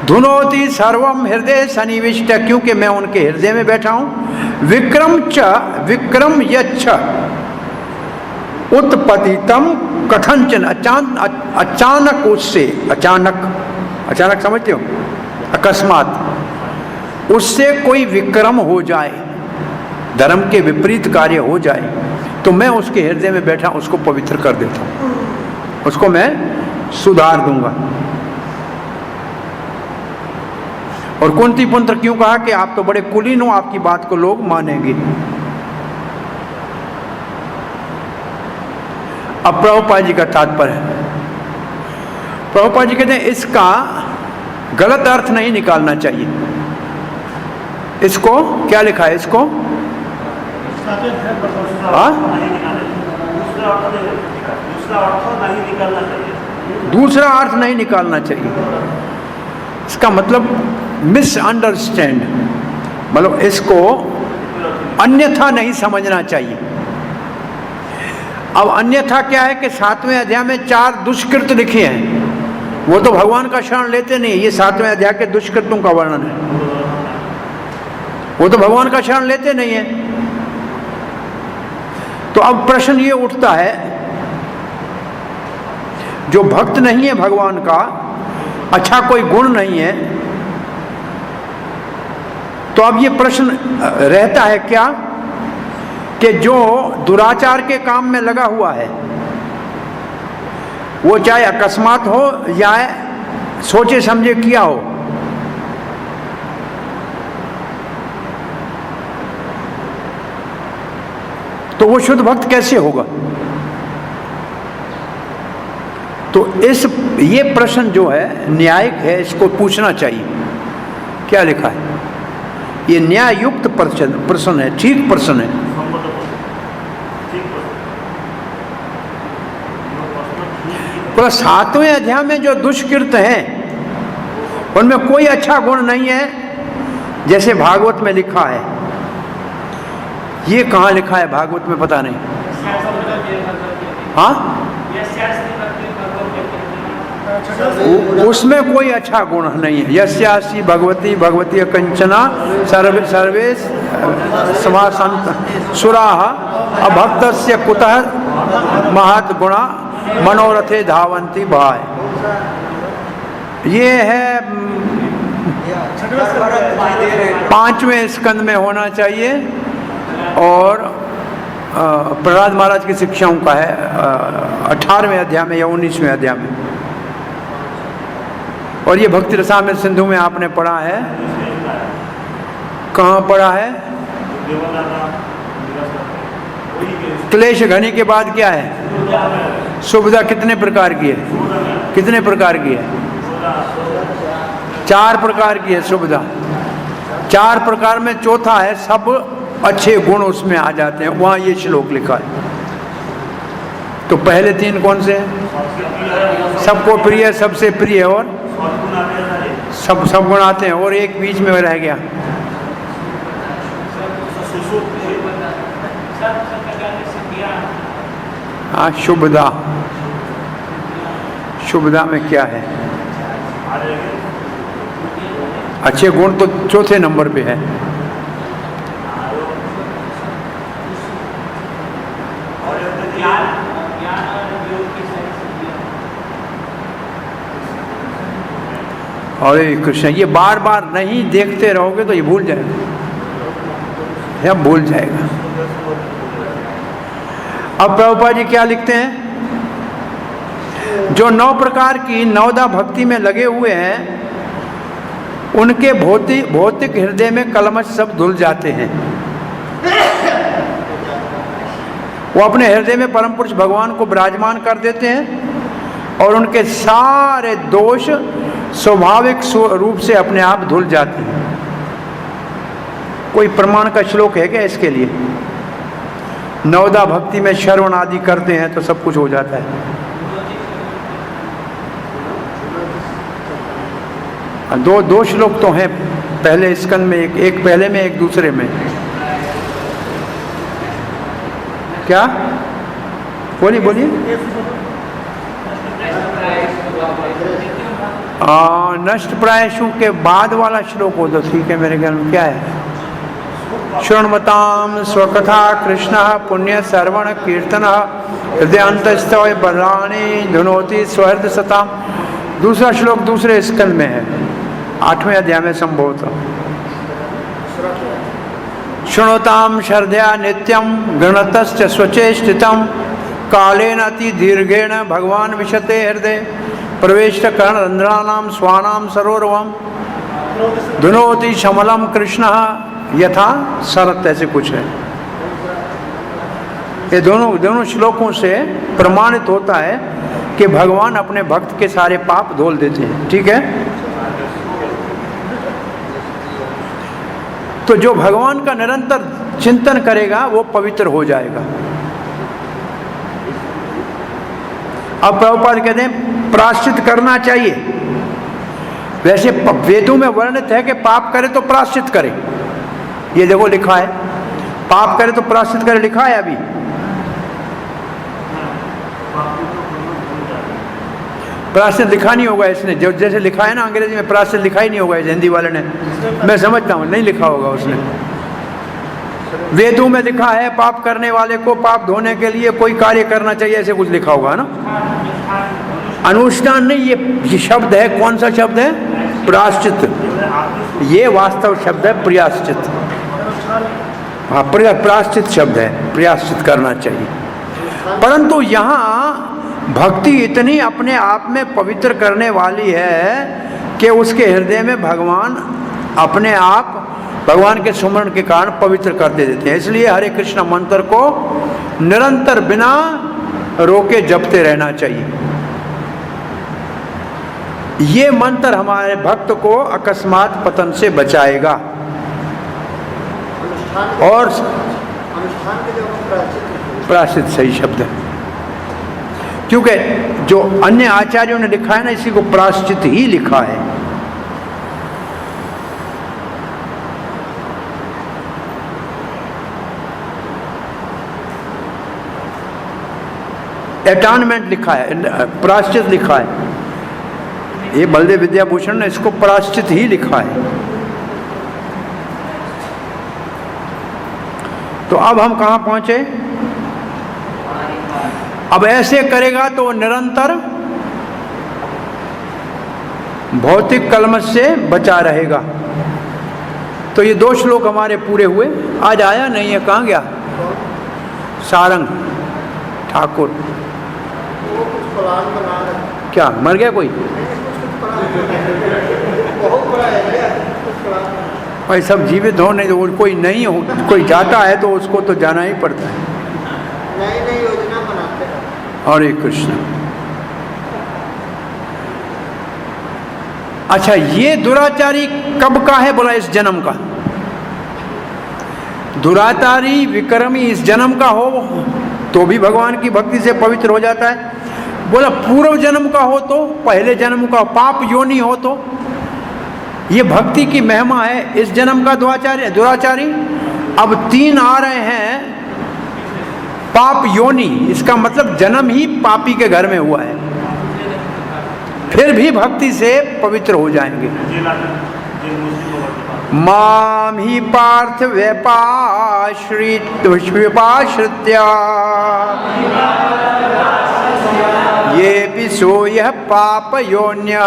धुनोति सर्वम हृदय सन्निविष्ट, क्योंकि मैं उनके हृदय में बैठा हूं। विक्रम यच्छ उत्पतितम कथंचन, अचानक उससे, अचानक समझते हो, अकस्मात उससे कोई विक्रम हो जाए, धर्म के विपरीत कार्य हो जाए, तो मैं उसके हृदय में बैठा उसको पवित्र कर देता हूं, उसको मैं सुधार दूंगा। और कुंती पुत्र क्यों कहा कि आप तो बड़े कुलीन हो, आपकी बात को लोग मानेंगे। अब प्रभुपाद जी का तात्पर्य है, प्रभुपाद जी कहते हैं इसका गलत अर्थ नहीं निकालना चाहिए। इसको क्या लिखा है, इसको दूसरा अर्थ नहीं निकालना चाहिए। इसका मतलब मिसअंडरस्टैंड, मतलब इसको अन्यथा नहीं समझना चाहिए। अब अन्यथा क्या है कि 7वें अध्याय में 4 दुष्कृत लिखे हैं, वो तो भगवान का शरण लेते नहीं। ये 7वें अध्याय के दुष्कृतों का वर्णन है, वो तो भगवान का शरण लेते नहीं है। तो अब प्रश्न ये उठता है, जो भक्त नहीं है भगवान का, अच्छा कोई गुण नहीं है, तो अब ये प्रश्न रहता है क्या कि जो दुराचार के काम में लगा हुआ है, वो चाहे अकस्मात हो या सोचे समझे किया हो, तो वो शुद्ध भक्त कैसे होगा? तो ये प्रश्न जो है न्यायिक है, इसको पूछना चाहिए। क्या लिखा है? ये न्याय युक्त प्रश्न है, ठीक प्रश्न है। पर 7वें अध्याय में जो दुष्कृत हैं उनमें कोई अच्छा गुण नहीं है, जैसे भागवत में लिखा है। ये कहाँ लिखा है भागवत में? पता नहीं। हाँ, उसमें कोई अच्छा गुण नहीं है। यस्यासी भगवती भगवती कंचना सर्वे समासंत सुराः अभक्तस्य कुतः महत् गुणा मनोरथे धावंती भाय। ये है 5वें स्कंद में होना चाहिए और प्रहलाद महाराज की शिक्षाओं का है 18वें अध्याय में या 19वें अध्याय में। और ये भक्ति रसामृत सिंधु में आपने पढ़ा है। कहाँ पढ़ा है? क्लेश घनी के बाद क्या है? सुविधा कितने प्रकार की है? कितने प्रकार की है? 4 प्रकार की है सुविधा। 4 प्रकार में चौथा है सब अच्छे गुण उसमें आ जाते हैं, वहां ये श्लोक लिखा है। तो पहले 3 कौन से हैं? सबको प्रिय, सबसे प्रिय और सब गुण आते हैं, और एक बीच में रह गया। हाँ, शुभदा। शुभदा में क्या है? अच्छे गुण तो चौथे नंबर पे है। हरे कृष्ण, ये बार बार नहीं देखते रहोगे तो ये भूल जाएगा, यह भूल जाएगा। अब प्रभुपाद जी क्या लिखते हैं? जो 9 प्रकार की नवदा भक्ति में लगे हुए हैं उनके भौतिक हृदय में कलमश सब धुल जाते हैं। वो अपने हृदय में परम पुरुष भगवान को विराजमान कर देते हैं और उनके सारे दोष स्वाभाविक रूप से अपने आप धुल जाते हैं। कोई प्रमाण का श्लोक है क्या इसके लिए? नवदा भक्ति में श्रवण आदि करते हैं तो सब कुछ हो जाता है। दो श्लोक तो हैं, पहले स्कंद में एक पहले में एक दूसरे में। क्या बोलिए। नष्ट प्रायशु के बाद वाला श्लोक हो तो ठीक है मेरे ख्याल में। क्या है? शृण्वताम स्वकथा कृष्ण पुण्य श्रवण कीर्तन हृदयांतस्तव बलानि धुनोति स्वहृद सताम। दूसरा श्लोक दूसरे स्कंद में है, 8वें अध्याय में संभवतः। शृणोताम श्रद्धया नित्यम गणतश्च स्वचेष्टितम कालेन अति दीर्घेण भगवान विशते हृदय प्रवेश कर्ण रंध्रानाम स्वानाम सरोरवम धुनोति शमलम कृष्ण यथा शरत। ऐसे कुछ है। ये दोनों श्लोकों से प्रमाणित होता है कि भगवान अपने भक्त के सारे पाप धोल देते हैं। ठीक है। तो जो भगवान का निरंतर चिंतन करेगा वो पवित्र हो जाएगा। अब प्रभुपाद कहते हैं प्रायश्चित करना चाहिए। वैसे वेदों में वर्णित है कि पाप करे तो प्रायश्चित करे। ये देखो लिखा है, पाप करे तो प्रायश्चित करे, लिखा है। अभी प्रायश्चित लिखा नहीं होगा इसने, जो जैसे लिखा है ना अंग्रेजी में, प्रायश्चित लिखा ही नहीं होगा इस हिंदी वाले ने। मैं समझता हूँ नहीं लिखा होगा उसने। वेदों में लिखा है पाप करने वाले को पाप धोने के लिए कोई कार्य करना चाहिए, ऐसे कुछ लिखा होगा ना। अनुष्ठान नहीं, ये शब्द है। कौन सा शब्द है? प्रायश्चित। ये वास्तव शब्द है प्रायश्चित। हाँ, प्रायश्चित शब्द है, प्रायश्चित करना चाहिए। परंतु यहाँ भक्ति इतनी अपने आप में पवित्र करने वाली है कि उसके हृदय में भगवान अपने आप भगवान के सुमरण के कारण पवित्र कर देते हैं। इसलिए हरे कृष्ण मंत्र को निरंतर बिना रोके जपते रहना चाहिए। ये मंत्र हमारे भक्त को अकस्मात पतन से बचाएगा। और प्रायश्चित सही शब्द है, क्योंकि जो अन्य आचार्यों ने लिखा है ना, इसी को प्रायश्चित ही लिखा है। एटॉर्नमेंट लिखा है, प्रायश्चित लिखा है। ये बलदेव विद्याभूषण ने इसको प्रायश्चित ही लिखा है। तो अब हम कहाँ पहुंचे? अब ऐसे करेगा तो निरंतर भौतिक कलमश से बचा रहेगा। तो ये 2 श्लोक हमारे पूरे हुए। आज आया नहीं है, कहाँ गया? सारंग ठाकुर। क्या मर गया कोई? भाई सब जीवित हो, नहीं तो कोई नहीं हो, कोई जाता है तो उसको तो जाना ही पड़ता है। हरे कृष्ण। अच्छा, ये दुराचारी कब का है? बोला इस जन्म का। दुराचारी विक्रमी इस जन्म का हो तो भी भगवान की भक्ति से पवित्र हो जाता है। बोला पूर्व जन्म का हो तो, पहले जन्म का पाप योनि हो तो। ये भक्ति की महिमा है। इस जन्म का दुराचारी, अब 3 आ रहे हैं पाप योनि, इसका मतलब जन्म ही पापी के घर में हुआ है, फिर भी भक्ति से पवित्र हो जाएंगे। माम ही पार्थ व्यपाश्रित्या ये पिसोयः पाप योन्यः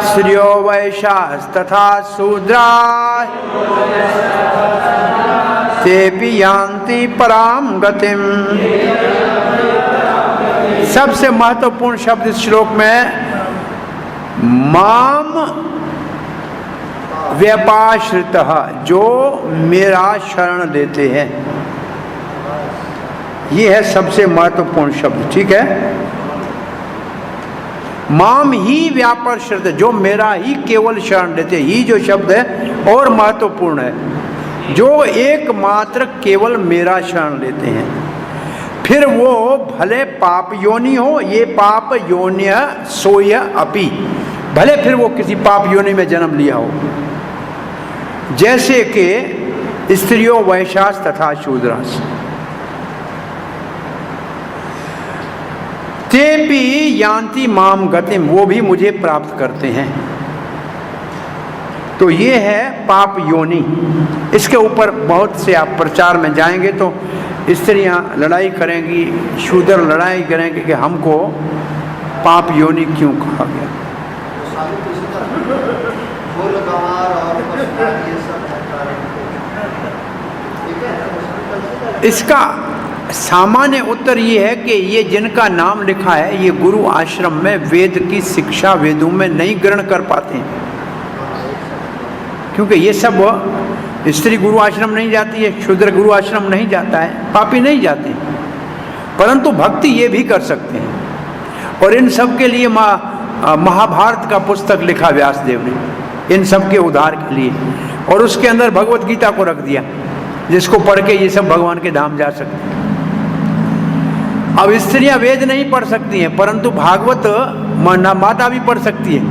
श्रियो वैश्यास्तथा शूद्राः तेपि यान्ति पराम गतिम। सबसे महत्वपूर्ण शब्द इस श्लोक में माम व्यपाश्रितः, जो मेरा शरण लेते हैं, ये है सबसे महत्वपूर्ण शब्द। ठीक है, माम ही व्यापाश्रित, जो मेरा ही केवल शरण लेते हैं। ही जो शब्द है और महत्वपूर्ण है, जो एकमात्र केवल मेरा शरण लेते हैं, फिर वो भले पाप योनि हो, ये पाप योन्य सोय अपि, भले फिर वो किसी पाप योनि में जन्म लिया हो, जैसे कि स्त्रियों वैश्यास तथा शूद्रास। ते भी यान्ति माम गतिम, वो भी मुझे प्राप्त करते हैं। तो ये है पाप योनि। इसके ऊपर बहुत से आप प्रचार में जाएंगे तो स्त्रियां लड़ाई करेंगी, शूद्र लड़ाई करेंगे कि हमको पाप योनि क्यों कहा गया। इसका सामान्य उत्तर ये है कि ये जिनका नाम लिखा है, ये गुरु आश्रम में वेद की शिक्षा वेदों में नहीं ग्रहण कर पाते हैं, क्योंकि ये सब स्त्री गुरु आश्रम नहीं जाती है, शूद्र गुरु आश्रम नहीं जाता है, पापी नहीं जाते, परंतु भक्ति ये भी कर सकते हैं। और इन सब के लिए महाभारत का पुस्तक लिखा व्यासदेव ने, इन सब के उद्धार के लिए, और उसके अंदर भगवत गीता को रख दिया, जिसको पढ़ के ये सब भगवान के धाम जा सकते हैं। अब स्त्रियां वेद नहीं पढ़ सकती हैं, परंतु भागवत माता भी पढ़ सकती है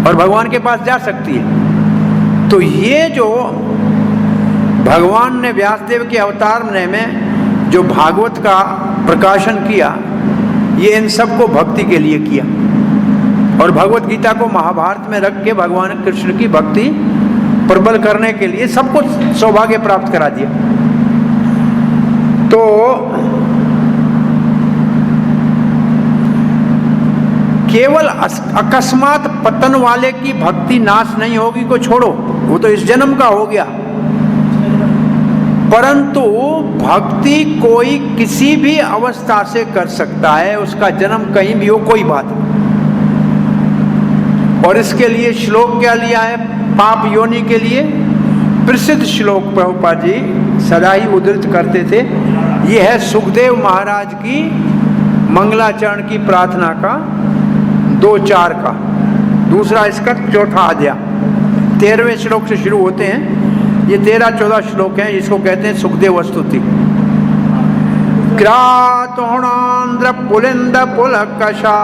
और भगवान के पास जा सकती है। तो ये जो भगवान ने व्यासदेव के अवतार में जो भागवत का प्रकाशन किया, ये इन सबको भक्ति के लिए किया, और भगवत गीता को महाभारत में रख के भगवान कृष्ण की भक्ति प्रबल करने के लिए सबको सौभाग्य प्राप्त करा दिया। तो केवल अकस्मात पतन वाले की भक्ति नाश नहीं होगी को छोड़ो, वो तो इस जन्म का हो गया, परंतु भक्ति कोई किसी भी अवस्था से कर सकता है, उसका जन्म कहीं भी हो, कोई बात नहीं। और इसके लिए श्लोक क्या लिया है पाप योनि के लिए? प्रसिद्ध श्लोक प्रभुपाद जी सदा ही उद्धृत करते थे। ये है सुखदेव महाराज की मंगलाचरण की प्रार्थना का 2:4 का दूसरा इसका चौथा अध्याय 13वें श्लोक से शुरू होते हैं। ये 13-14 श्लोक हैं, इसको कहते हैं सुखदेव स्तुति। क्रातोणांध्र पुलिंद पुलकशा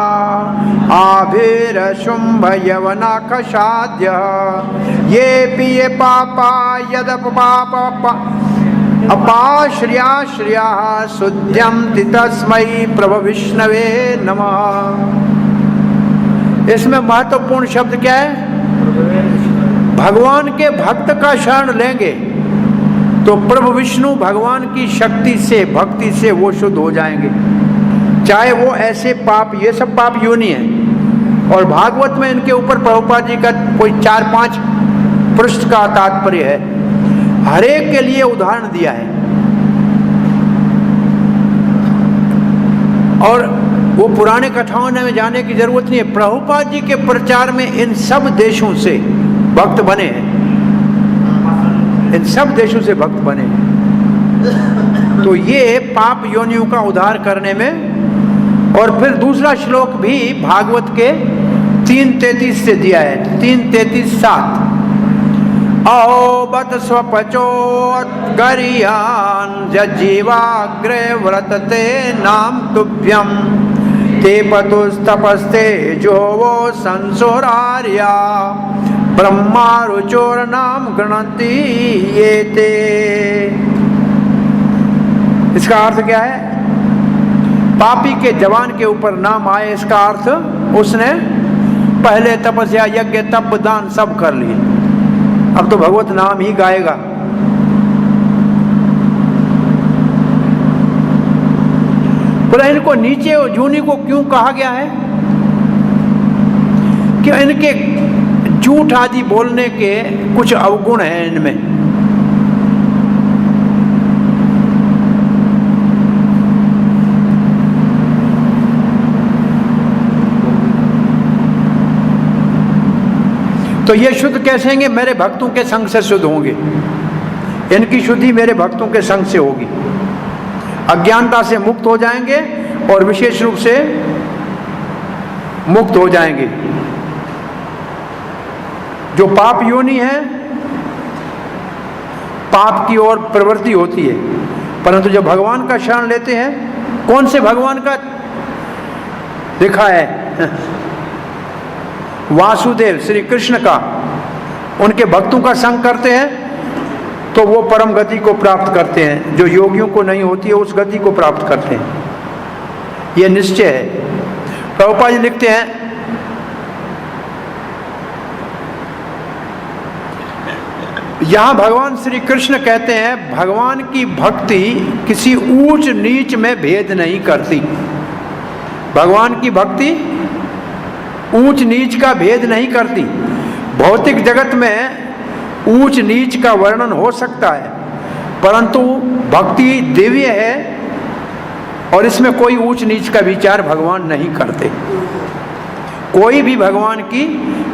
आभीर शुंभ यवनाकशाद्य ये पिये पापा यद पाप अपाश्रिया शुद्ध्यन्ति तस्मै प्रभु विष्णवे नमः। इसमें महत्वपूर्ण शब्द क्या है? भगवान के भक्त का शरण लेंगे तो प्रभु विष्णु भगवान की शक्ति से भक्ति से वो शुद्ध हो जाएंगे, चाहे वो ऐसे पाप, ये सब पाप योनि है। और भागवत में इनके ऊपर प्रभुपाद जी का कोई 4-5 पृष्ठ का तात्पर्य है, हर एक के लिए उदाहरण दिया है। और वो पुराने कथाओं में जाने की जरूरत नहीं है, प्रभुपाद जी के प्रचार में इन सब देशों से भक्त बने हैं, इन सब देशों से भक्त बने हैं। तो ये पाप योनियों का उद्धार करने में। और फिर दूसरा श्लोक भी भागवत के 3:33 से दिया है, 3:33-7। औबत स्वपचोत्गरियान् जज्जीवाग्रे व्रतते नाम तुभ्यं ते पतुस्तपस्ते जो वो संसोरार्या ब्रह्मारुचोर नाम गणति ये ते। इसका अर्थ क्या है? पापी के जवान के ऊपर नाम आए, इसका अर्थ उसने पहले तपस्या यज्ञ तप दान सब कर लिए, अब तो भगवत नाम ही गाएगा। बोला इनको नीचे और जूनी को क्यों कहा गया है? कि इनके झूठ आदि बोलने के कुछ अवगुण हैं इनमें। तो ये शुद्ध कैसे होंगे? मेरे भक्तों के संग से शुद्ध होंगे। इनकी शुद्धि मेरे भक्तों के संग से होगी। अज्ञानता से मुक्त हो जाएंगे और विशेष रूप से मुक्त हो जाएंगे। जो पाप योनि है, पाप की ओर प्रवृत्ति होती है, परंतु जब भगवान का शरण लेते हैं, कौन से भगवान का लिखा है? वासुदेव श्री कृष्ण का, उनके भक्तों का संग करते हैं तो वो परम गति को प्राप्त करते हैं। जो योगियों को नहीं होती है उस गति को प्राप्त करते हैं, ये निश्चय है। प्रभुपाद जी लिखते हैं, यहां भगवान श्री कृष्ण कहते हैं भगवान की भक्ति किसी ऊंच नीच में भेद नहीं करती। भगवान की भक्ति ऊंच नीच का भेद नहीं करती। भौतिक जगत में ऊंच नीच का वर्णन हो सकता है, परंतु भक्ति दिव्य है और इसमें कोई ऊंच नीच का विचार भगवान नहीं करते। कोई भी भगवान की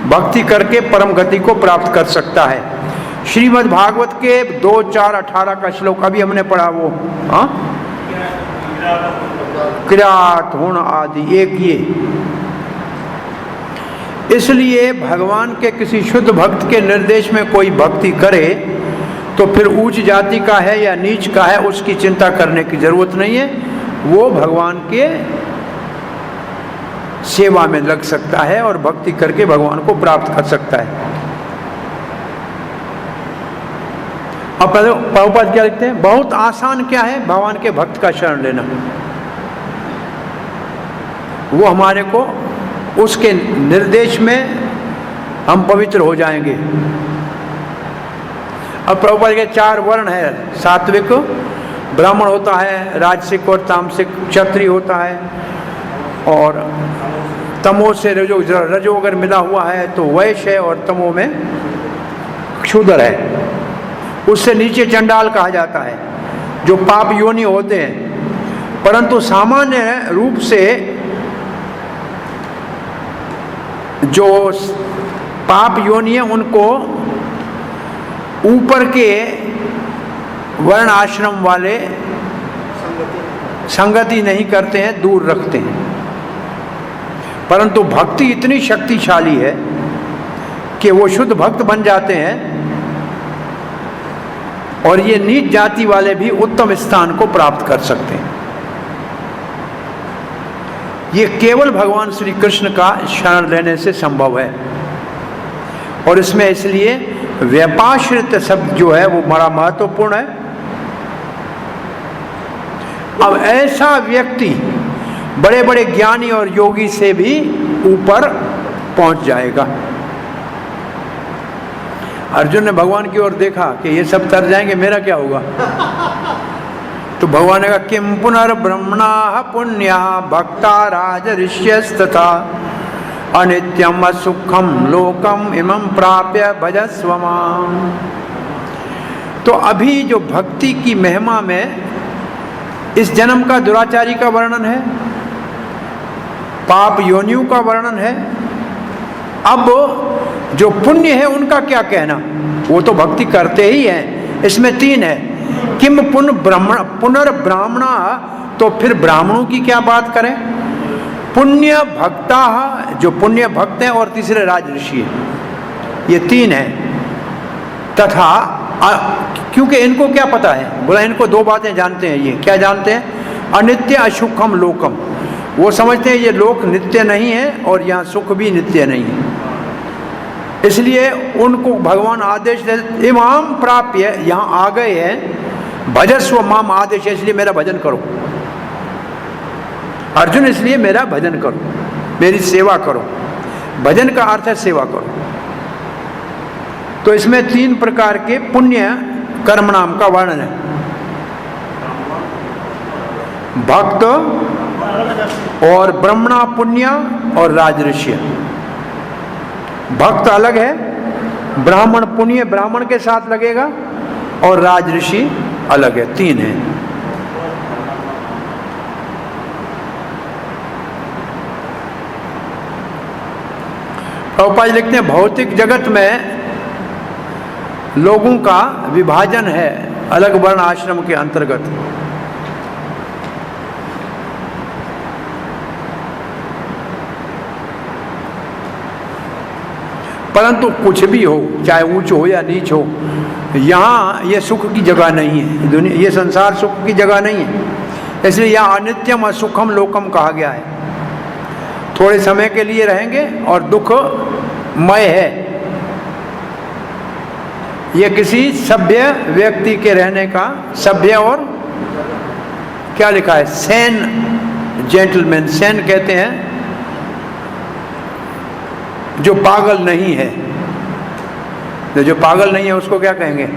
भक्ति करके परम गति को प्राप्त कर सकता है। श्रीमद् भागवत के 2:4-18 का श्लोक अभी हमने पढ़ा, वो किरात हुण आदि एक ये। इसलिए भगवान के किसी शुद्ध भक्त के निर्देश में कोई भक्ति करे तो फिर ऊंच जाति का है या नीच का है उसकी चिंता करने की जरूरत नहीं है। वो भगवान के सेवा में लग सकता है और भक्ति करके भगवान को प्राप्त कर सकता है। अब प्रभुपाद क्या लिखते हैं? बहुत आसान क्या है भगवान के भक्त का शरण लेना। वो हमारे को उसके निर्देश में हम पवित्र हो जाएंगे। अब प्रभुपाद के 4 वर्ण है। सात्विक ब्राह्मण होता है, राजसिक और तामसिक क्षत्रिय होता है, और तमो से रजो अगर मिला हुआ है तो वैश्य है, और तमो में क्षुद्र है। उससे नीचे चंडाल कहा जाता है, जो पाप योनि होते हैं। परंतु सामान्य रूप से जो पाप योनि है उनको ऊपर के वर्ण आश्रम वाले संगति नहीं करते हैं, दूर रखते हैं। परंतु भक्ति इतनी शक्तिशाली है कि वो शुद्ध भक्त बन जाते हैं और ये नीच जाति वाले भी उत्तम स्थान को प्राप्त कर सकते हैं। ये केवल भगवान श्री कृष्ण का शरण लेने से संभव है। और इसमें इसलिए व्यपाश्रित शब्द जो है वो बड़ा महत्वपूर्ण है। अब ऐसा व्यक्ति बड़े बड़े ज्ञानी और योगी से भी ऊपर पहुंच जाएगा। अर्जुन ने भगवान की ओर देखा कि ये सब तर जाएंगे, मेरा क्या होगा? तो भगवान ने कहा किम पुनर्ब्रह्मणा पुण्या भक्ता राजऋष्यस्तथा अनित्यम असुखम लोकम इमं प्राप्य भजस्व माम। तो अभी जो भक्ति की महिमा में इस जन्म का दुराचारी का वर्णन है, पाप योनियों का वर्णन है। अब जो पुण्य है उनका क्या कहना? वो तो भक्ति करते ही हैं। इसमें 3 है। किम पुनर्ब्राह्मणा, तो फिर ब्राह्मणों की क्या बात करें। पुण्य भक्ता, जो पुण्य भक्त हैं, और तीसरे राजऋषि हैं, ये तीन हैं। तथा क्योंकि इनको क्या पता है, बोला इनको दो बातें जानते हैं। ये क्या जानते हैं, अनित्य असुखम लोकम, वो समझते हैं ये लोक नित्य नहीं है और यहाँ सुख भी नित्य नहीं है। इसलिए उनको भगवान आदेश देते, इमाम प्राप्य, यहाँ आ गए हैं, भजस्व माम आदेश, इसलिए मेरा भजन करो अर्जुन, इसलिए मेरा भजन करो, मेरी सेवा करो। भजन का अर्थ है सेवा करो। तो इसमें तीन प्रकार के पुण्य कर्म नाम का वर्णन है। भक्त और ब्रह्मणा पुण्य और राजऋषि। भक्त अलग है, ब्राह्मण पुण्य ब्राह्मण के साथ लगेगा, और राजऋषि अलग है, तीन है। प्रभुपाद लिखते हैं भौतिक जगत में लोगों का विभाजन है अलग वर्ण आश्रम के अंतर्गत। परंतु कुछ भी हो, चाहे ऊंच हो या नीच हो, यहाँ ये सुख की जगह नहीं है। दुनिया, ये संसार सुख की जगह नहीं है। इसलिए यहाँ अनित्यम असुखम लोकम कहा गया है। थोड़े समय के लिए रहेंगे और दुखमय है। ये किसी सभ्य व्यक्ति के रहने का, सभ्य और क्या लिखा है, सेन जेंटलमैन, सेन कहते हैं जो पागल नहीं है। जो पागल नहीं है उसको क्या कहेंगे,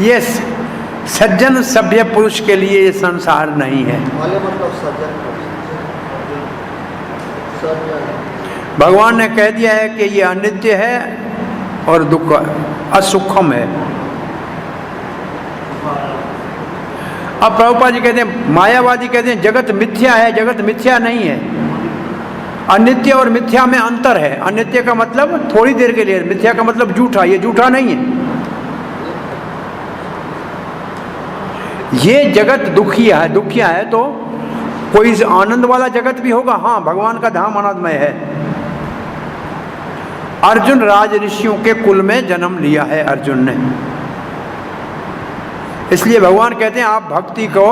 ये सज्जन सभ्य पुरुष के लिए ये संसार नहीं है। भगवान ने कह दिया है कि ये अनित्य है और दुख असुखम है। अब प्रभुपाद जी कहते हैं, मायावादी कहते हैं जगत मिथ्या है, जगत मिथ्या नहीं है। अनित्य और मिथ्या में अंतर है। अनित्य का मतलब थोड़ी देर के लिए, मिथ्या का मतलब झूठा, ये झूठा नहीं है। ये जगत दुखिया है, दुखिया है तो कोई आनंद वाला जगत भी होगा। हाँ, भगवान का धाम आनंदमय है। अर्जुन राज ऋषियों के कुल में जन्म लिया है अर्जुन ने, इसलिए भगवान कहते हैं आप भक्ति को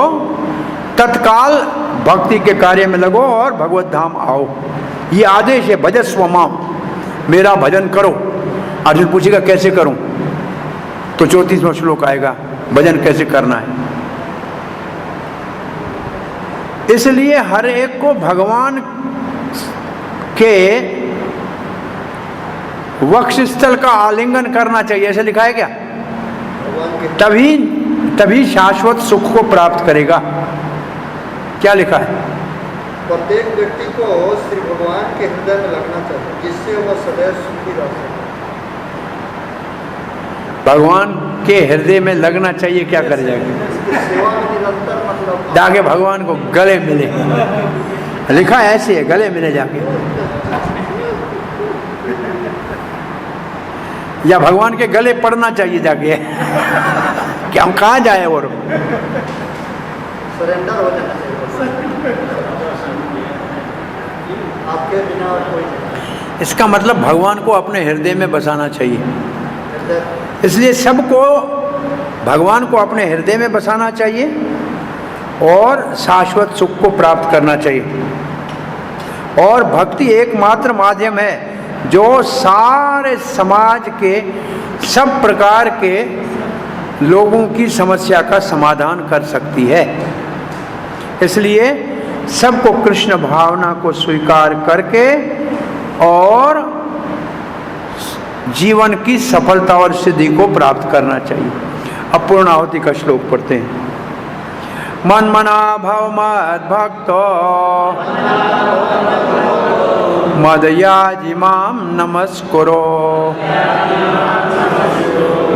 तत्काल भक्ति के कार्य में लगो और भगवत धाम आओ। ये आदेश है, भजस्व माम, मेरा भजन करो। अर्जुन पूछेगा कैसे करूं, तो 34वां श्लोक आएगा, भजन कैसे करना है। इसलिए हर एक को भगवान के वक्षस्थल का आलिंगन करना चाहिए, ऐसे लिखा है क्या? तभी शाश्वत सुख को प्राप्त करेगा। क्या लिखा है? प्रत्येक व्यक्ति को श्री भगवान के हृदय में लगना चाहिए, जिससे वह सदैव सुखी रह सके। भगवान के हृदय में लगना चाहिए, क्या कर जाएगा? सेवा में निरंतर मतलब जाके भगवान को गले मिले, लिखा है ऐसे है, गले मिले जाके, या भगवान के गले पड़ना चाहिए जाके। क्या हम कहाँ जाए? और सरेंडर हो जाना चाहिए आपके बिना और कोई नहीं। इसका मतलब भगवान को अपने हृदय में बसाना चाहिए। इसलिए सबको भगवान को अपने हृदय में बसाना चाहिए और शाश्वत सुख को प्राप्त करना चाहिए। और भक्ति एकमात्र माध्यम है जो सारे समाज के सब प्रकार के लोगों की समस्या का समाधान कर सकती है। इसलिए सबको कृष्ण भावना को स्वीकार करके और जीवन की सफलता और सिद्धि को प्राप्त करना चाहिए। अब पूर्णाहुति का श्लोक पढ़ते हैं। मन मना भव मद भक्तो मदयाजि माम नमस्कुरो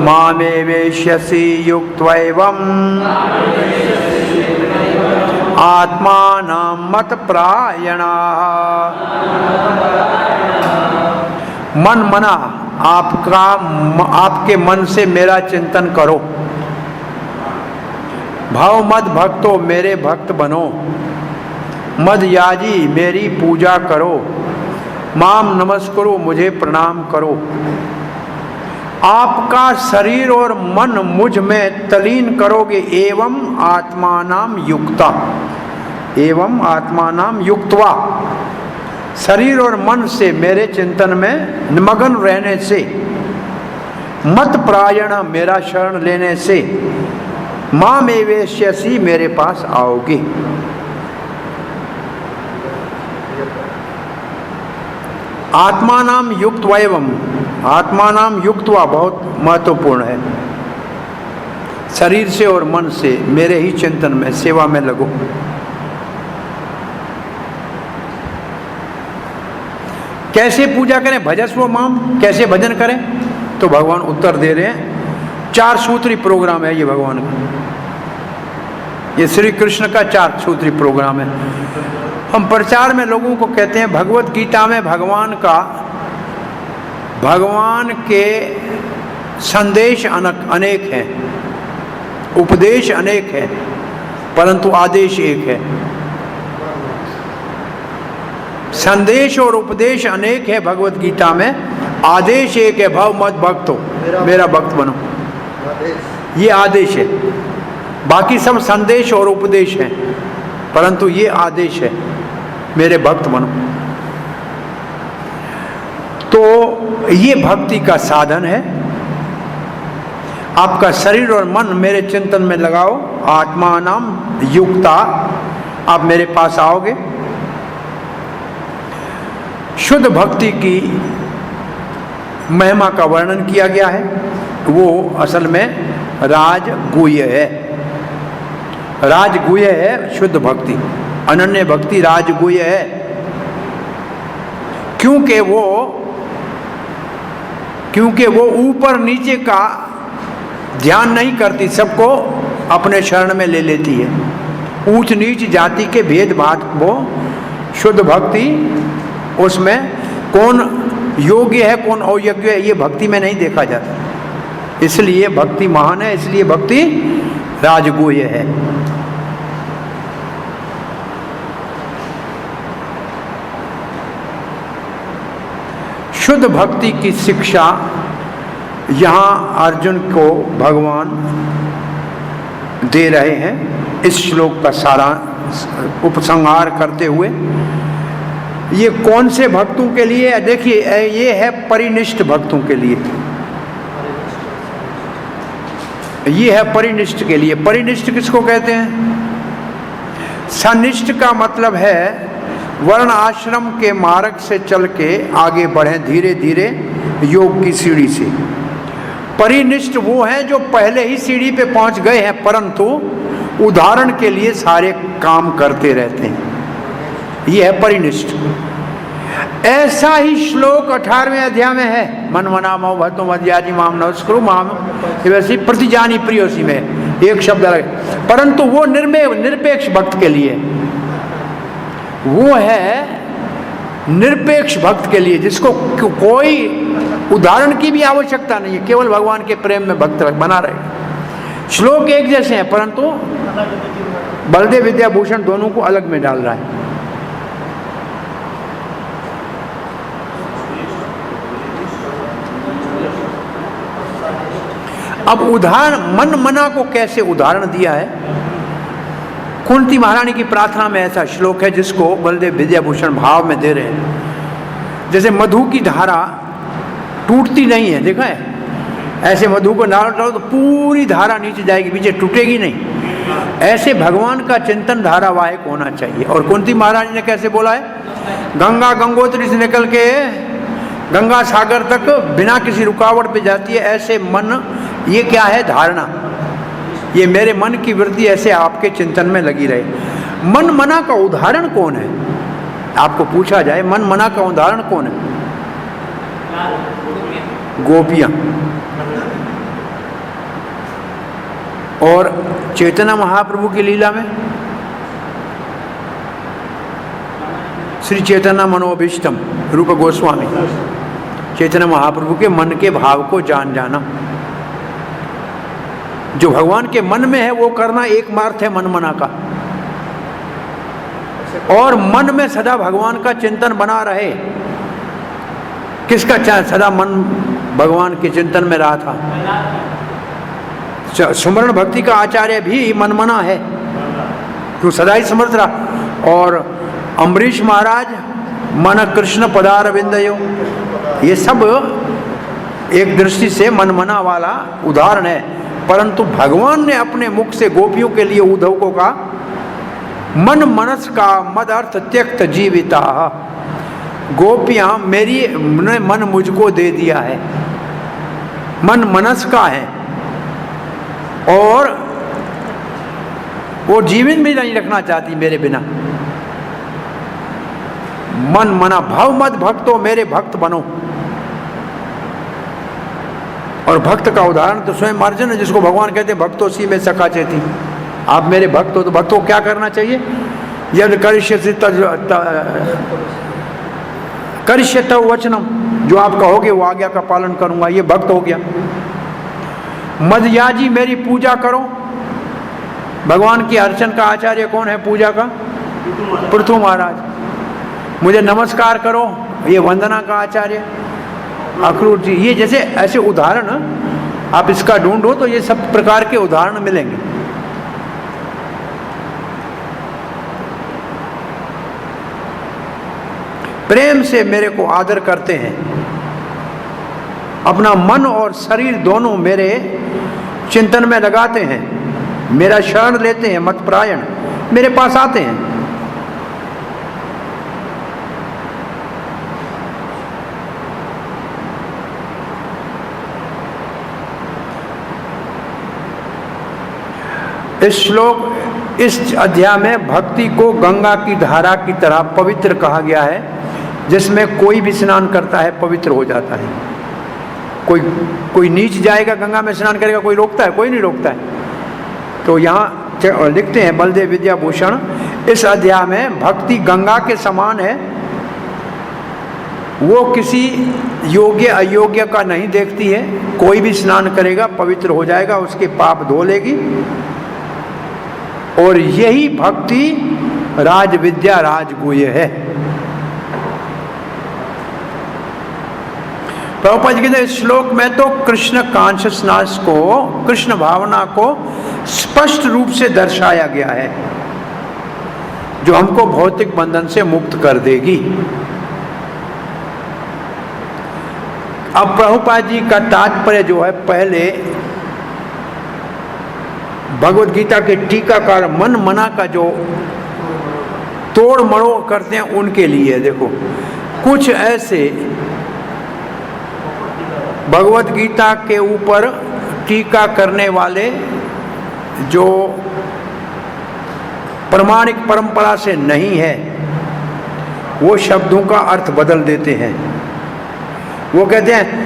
मामे वेश्यसि युक्त्वैवम् आत्मानं मतप्रायणाः। मन मना आपके मन से मेरा चिंतन करो। भाव मद भक्तो मेरे भक्त बनो, मद याजी मेरी पूजा करो, माम नमस्करो मुझे प्रणाम करो। आपका शरीर और मन मुझ में तलीन करोगे, एवं आत्मानाम युक्ता, एवं आत्मानाम युक्त्वा, शरीर और मन से मेरे चिंतन में निमग्न रहने से, मत प्रायण मेरा शरण लेने से, माम एवेश्यसी मेरे पास आओगे। आत्मानाम युक्त एवं, आत्मानाम युक्त्वा बहुत महत्वपूर्ण है। शरीर से और मन से मेरे ही चिंतन में सेवा में लगो। कैसे पूजा करें? भजस्व माम, कैसे भजन करें? तो भगवान उत्तर दे रहे हैं, 4 सूत्री प्रोग्राम है ये भगवान का, ये श्री कृष्ण का 4 सूत्री प्रोग्राम है। हम प्रचार में लोगों को कहते हैं भगवत गीता में भगवान के संदेश अनेक हैं, उपदेश अनेक है, परंतु आदेश एक है। संदेश और उपदेश अनेक है भगवत गीता में, आदेश एक है, भव मत भक्तो मेरा भक्त बनो, ये आदेश है। बाकी सब संदेश और उपदेश हैं, परंतु ये आदेश है, मेरे भक्त बनो। तो ये भक्ति का साधन है। आपका शरीर और मन मेरे चिंतन में लगाओ, आत्मा नाम युक्ता, आप मेरे पास आओगे। शुद्ध भक्ति की महिमा का वर्णन किया गया है, वो असल में राजगुह्य है, राजगुह्य है शुद्ध भक्ति, अनन्य भक्ति राजगुह्य है। क्योंकि वो ऊपर नीचे का ध्यान नहीं करती, सबको अपने शरण में ले लेती है। ऊंच नीच जाति के भेदभाव वो शुद्ध भक्ति, उसमें कौन योग्य है कौन अयोग्य है ये भक्ति में नहीं देखा जाता। इसलिए भक्ति महान है, इसलिए भक्ति राजगुह्य है। शुद्ध भक्ति की शिक्षा यहाँ अर्जुन को भगवान दे रहे हैं इस श्लोक का सारा उपसंहार करते हुए। ये कौन से भक्तों के लिए है? देखिए, ये है परिनिष्ठ भक्तों के लिए, ये है परिनिष्ठ के लिए। परिनिष्ठ किसको कहते हैं? सनिष्ठ का मतलब है वर्ण आश्रम के मार्ग से चल के आगे बढ़े धीरे धीरे योग की सीढ़ी से। परिनिष्ठ वो है जो पहले ही सीढ़ी पे पहुंच गए हैं, परंतु उदाहरण के लिए सारे काम करते रहते हैं, ये है परिनिष्ठ। ऐसा ही श्लोक 18वें अध्याय में है, मन मना मो भतो मध्याजी माम नमस्कुरु माम वैसी प्रतिजानी प्रियोसी में एक शब्द अलग, परंतु वो निरपेक्ष भक्त के लिए, वो है निरपेक्ष भक्त के लिए, जिसको कोई उदाहरण की भी आवश्यकता नहीं है, केवल भगवान के प्रेम में भक्त बना रहे। श्लोक एक जैसे हैं, परंतु बलदेव विद्याभूषण दोनों को अलग में डाल रहा है। अब उदाहरण मन मना को कैसे उदाहरण दिया है? कुंती महारानी की प्रार्थना में ऐसा श्लोक है जिसको बलदेव विद्याभूषण भाव में दे रहे हैं। जैसे मधु की धारा टूटती नहीं है, देखा है? ऐसे मधु को डालो तो पूरी धारा नीचे जाएगी, पीछे टूटेगी नहीं। ऐसे भगवान का चिंतन धारावाहिक होना चाहिए। और कुंती महारानी ने कैसे बोला है? गंगा गंगोत्री से निकल के गंगा सागर तक बिना किसी रुकावट पे जाती है। ऐसे मन, ये क्या है? धारणा। ये मेरे मन की वृत्ति ऐसे आपके चिंतन में लगी रहे। मन मना का उदाहरण कौन है? आपको पूछा जाए, मन मना का उदाहरण कौन है? गोपियां। और चैतन्य महाप्रभु की लीला में श्री चैतन्य मनोभीष्टम रूप गोस्वामी, चैतन्य महाप्रभु के मन के भाव को जान जाना। जो भगवान के मन में है वो करना एक मार्ग है मन मना का, और मन में सदा भगवान का चिंतन बना रहे। किसका सदा मन भगवान के चिंतन में रहा था? सुमरण भक्ति का आचार्य भी मनमना है, तो सदा ही समर्थ रहा। और अम्बरीश महाराज मन कृष्ण पदार विंदयो, ये सब एक दृष्टि से मनमना वाला उदाहरण है। परंतु भगवान ने अपने मुख से गोपियों के लिए उद्धव को कहा, मन मनस का मद अर्थ त्यक्त जीविता। गोपियां मेरी ने मन मुझको दे दिया है, मन मनस का है, और वो जीवन भी नहीं रखना चाहती मेरे बिना। मन मना भव मत भक्तो, मेरे भक्त बनो। और भक्त का उदाहरण तो स्वयं अर्जुन है, जिसको भगवान कहते हैं भक्तों सी में सका चेती। आप मेरे भक्त हो तो भक्तों को क्या करना चाहिए? यदि करिष्यत वचनम, जो आप कहोगे वो आज्ञा का पालन करूंगा, ये भक्त हो गया। मदयाजी, मेरी पूजा करो। भगवान की अर्चन का आचार्य कौन है पूजा का? पृथु महाराज। मुझे नमस्कार करो, ये वंदना का आचार्य अक्रूर जी। ये जैसे ऐसे उदाहरण आप इसका ढूंढो तो ये सब प्रकार के उदाहरण मिलेंगे। प्रेम से मेरे को आदर करते हैं, अपना मन और शरीर दोनों मेरे चिंतन में लगाते हैं, मेरा शरण लेते हैं, मतपरायण मेरे पास आते हैं। इस श्लोक, इस अध्याय में भक्ति को गंगा की धारा की तरह पवित्र कहा गया है, जिसमें कोई भी स्नान करता है पवित्र हो जाता है। कोई नीच जाएगा गंगा में स्नान करेगा, कोई रोकता है? कोई नहीं रोकता है। तो यहाँ लिखते हैं बलदेव विद्याभूषण, इस अध्याय में भक्ति गंगा के समान है। वो किसी योग्य अयोग्य का नहीं देखती है। कोई भी स्नान करेगा पवित्र हो जाएगा, उसके पाप धो लेगी। और यही भक्ति राज विद्या राजगुह्य है। प्रभुपाद जी कहते हैं इस श्लोक में तो कृष्ण कॉन्शियसनेस को, कृष्ण भावना को स्पष्ट रूप से दर्शाया गया है, जो हमको भौतिक बंधन से मुक्त कर देगी। अब प्रभुपाद जी का तात्पर्य जो है, पहले भगवद गीता के टीकाकार मन मना का जो तोड़ मरोड़ करते हैं उनके लिए देखो, कुछ ऐसे भगवद गीता के ऊपर टीका करने वाले जो प्रामाणिक परंपरा से नहीं है, वो शब्दों का अर्थ बदल देते हैं। वो कहते हैं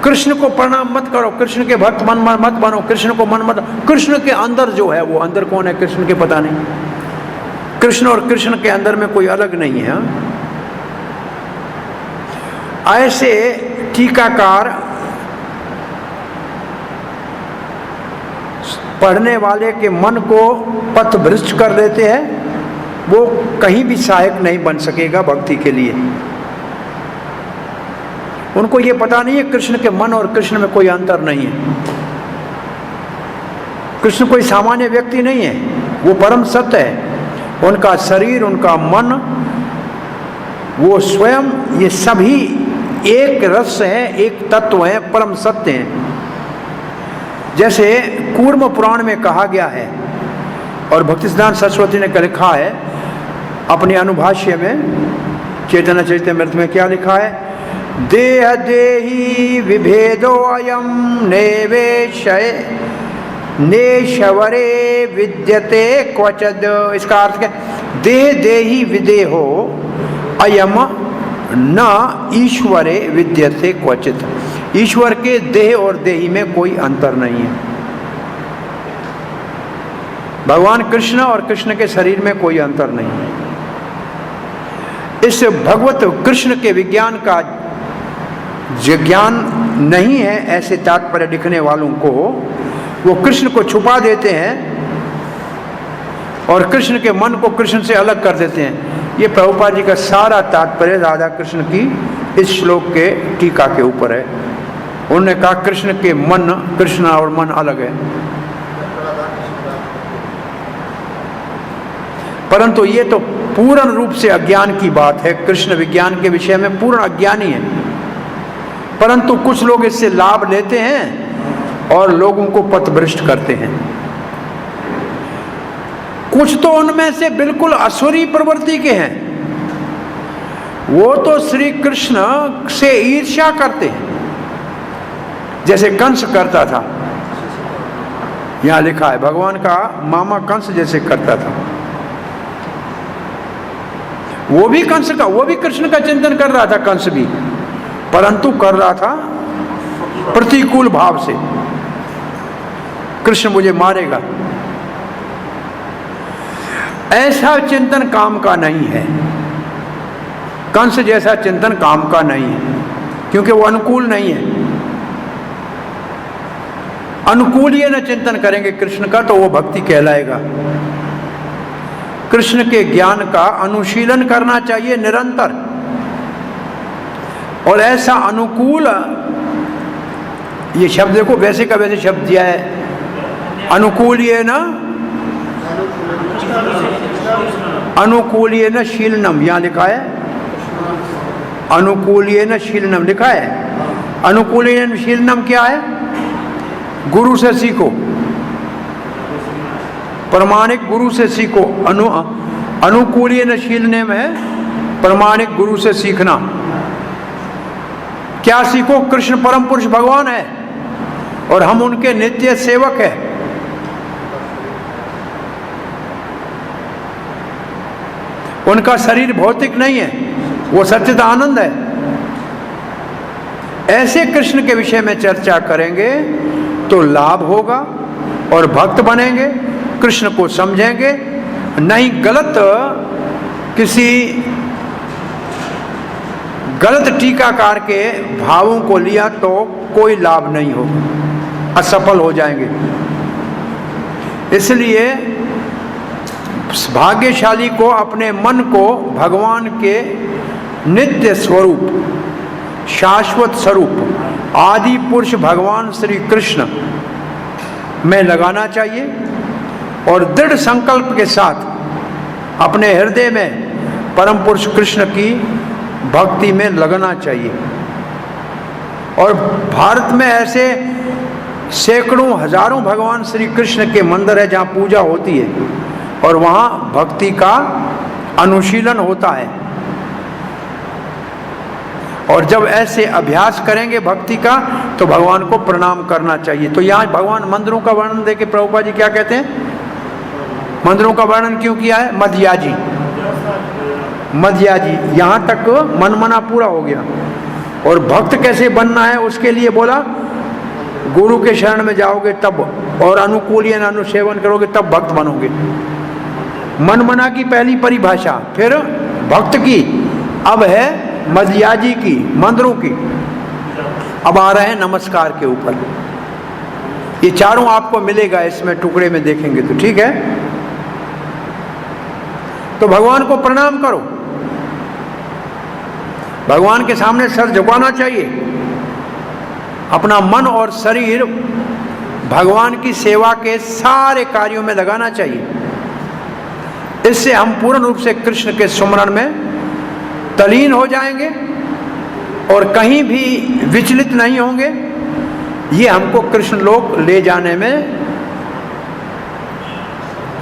कृष्ण को प्रणाम मत करो, कृष्ण के भक्त मन मत बनो, कृष्ण को मन मत। कृष्ण के अंदर जो है, वो अंदर कौन है कृष्ण के पता नहीं। कृष्ण और कृष्ण के अंदर में कोई अलग नहीं है। ऐसे टीकाकार पढ़ने वाले के मन को पथभ्रष्ट कर देते हैं। वो कहीं भी सहायक नहीं बन सकेगा भक्ति के लिए। उनको ये पता नहीं है कृष्ण के मन और कृष्ण में कोई अंतर नहीं है। कृष्ण कोई सामान्य व्यक्ति नहीं है, वो परम सत्य है। उनका शरीर, उनका मन, वो स्वयं, ये सभी एक रस है, एक तत्व है, परम सत्य है। जैसे कूर्म पुराण में कहा गया है और भक्तिसिद्धांत सरस्वती ने लिखा है अपने अनुभाष्य में, चैतन्य चरितामृत में क्या लिखा है? देह देही विभेदो अयम नेवेशय नेशवरे विद्यते क्वचद। इसका अर्थ क्या? देह देही विदेहो अयम न ईश्वरे विद्यते क्वचित। ईश्वर के देह और देही में कोई अंतर नहीं है। भगवान कृष्ण और कृष्ण के शरीर में कोई अंतर नहीं है। इस भगवत कृष्ण के विज्ञान का ज्ञान नहीं है ऐसे तात्पर्य लिखने वालों को वो कृष्ण को छुपा देते हैं और कृष्ण के मन को कृष्ण से अलग कर देते हैं। ये प्रभुपाद जी का सारा तात्पर्य राधा कृष्ण की इस श्लोक के टीका के ऊपर है। उन्होंने कहा कृष्ण के मन, कृष्ण और मन अलग है। परंतु ये तो पूर्ण रूप से अज्ञान की बात है। कृष्ण विज्ञान के विषय में पूर्ण अज्ञानी है, परंतु कुछ लोग इससे लाभ लेते हैं और लोगों को पथभ्रष्ट करते हैं। कुछ तो उनमें से बिल्कुल असुरी प्रवृत्ति के हैं, वो तो श्री कृष्ण से ईर्ष्या करते हैं, जैसे कंस करता था। यहां लिखा है भगवान का मामा कंस जैसे करता था। वो भी कृष्ण का चिंतन कर रहा था, कंस भी, परंतु कर रहा था प्रतिकूल भाव से, कृष्ण मुझे मारेगा। ऐसा चिंतन काम का नहीं है। कंस जैसा चिंतन काम का नहीं है, क्योंकि वो अनुकूल नहीं है। अनुकूल ये न चिंतन करेंगे कृष्ण का तो वो भक्ति कहलाएगा। कृष्ण के ज्ञान का अनुशीलन करना चाहिए निरंतर, और ऐसा अनुकूल, ये शब्द देखो वैसे का वैसे शब्द दिया है, अनुकूल ये ना, अनुकूल ये न शीलनम, यहां लिखा है अनुकूल ये न शीलनम लिखा है। अनुकूल ये न शीलनम क्या है? गुरु से सीखो, प्रमाणिक गुरु से सीखो। अनुकूल ये न शीलनम है प्रमाणिक गुरु से सीखना। क्या सीखो? कृष्ण परम पुरुष भगवान है और हम उनके नित्य सेवक हैं। उनका शरीर भौतिक नहीं है, वो सच्चिद आनंद है। ऐसे कृष्ण के विषय में चर्चा करेंगे तो लाभ होगा और भक्त बनेंगे, कृष्ण को समझेंगे। नहीं गलत किसी गलत टीकाकार के भावों को लिया तो कोई लाभ नहीं होगा, असफल हो जाएंगे। इसलिए भाग्यशाली को अपने मन को भगवान के नित्य स्वरूप, शाश्वत स्वरूप, आदि पुरुष भगवान श्री कृष्ण में लगाना चाहिए और दृढ़ संकल्प के साथ अपने हृदय में परम पुरुष कृष्ण की भक्ति में लगना चाहिए। और भारत में ऐसे सैकड़ों हजारों भगवान श्री कृष्ण के मंदिर है जहाँ पूजा होती है और वहाँ भक्ति का अनुशीलन होता है। और जब ऐसे अभ्यास करेंगे भक्ति का तो भगवान को प्रणाम करना चाहिए। तो यहाँ भगवान मंदिरों का वर्णन देके प्रभुपाद जी क्या कहते हैं? मंदिरों का वर्णन क्यों किया है? मध्याजी, मध्याजी, यहाँ तक मनमना पूरा हो गया। और भक्त कैसे बनना है उसके लिए बोला गुरु के शरण में जाओगे तब, और अनुकूल अनुसेवन करोगे तब भक्त बनोगे। मनमना की पहली परिभाषा, फिर भक्त की, अब है मध्याजी की, मंदिरों की। अब आ रहे हैं नमस्कार के ऊपर। ये चारों आपको मिलेगा इसमें टुकड़े में देखेंगे तो ठीक है। तो भगवान को प्रणाम करो, भगवान के सामने सर झुकाना चाहिए, अपना मन और शरीर भगवान की सेवा के सारे कार्यों में लगाना चाहिए। इससे हम पूर्ण रूप से कृष्ण के सुमरण में तलीन हो जाएंगे और कहीं भी विचलित नहीं होंगे। ये हमको कृष्ण लोक ले जाने में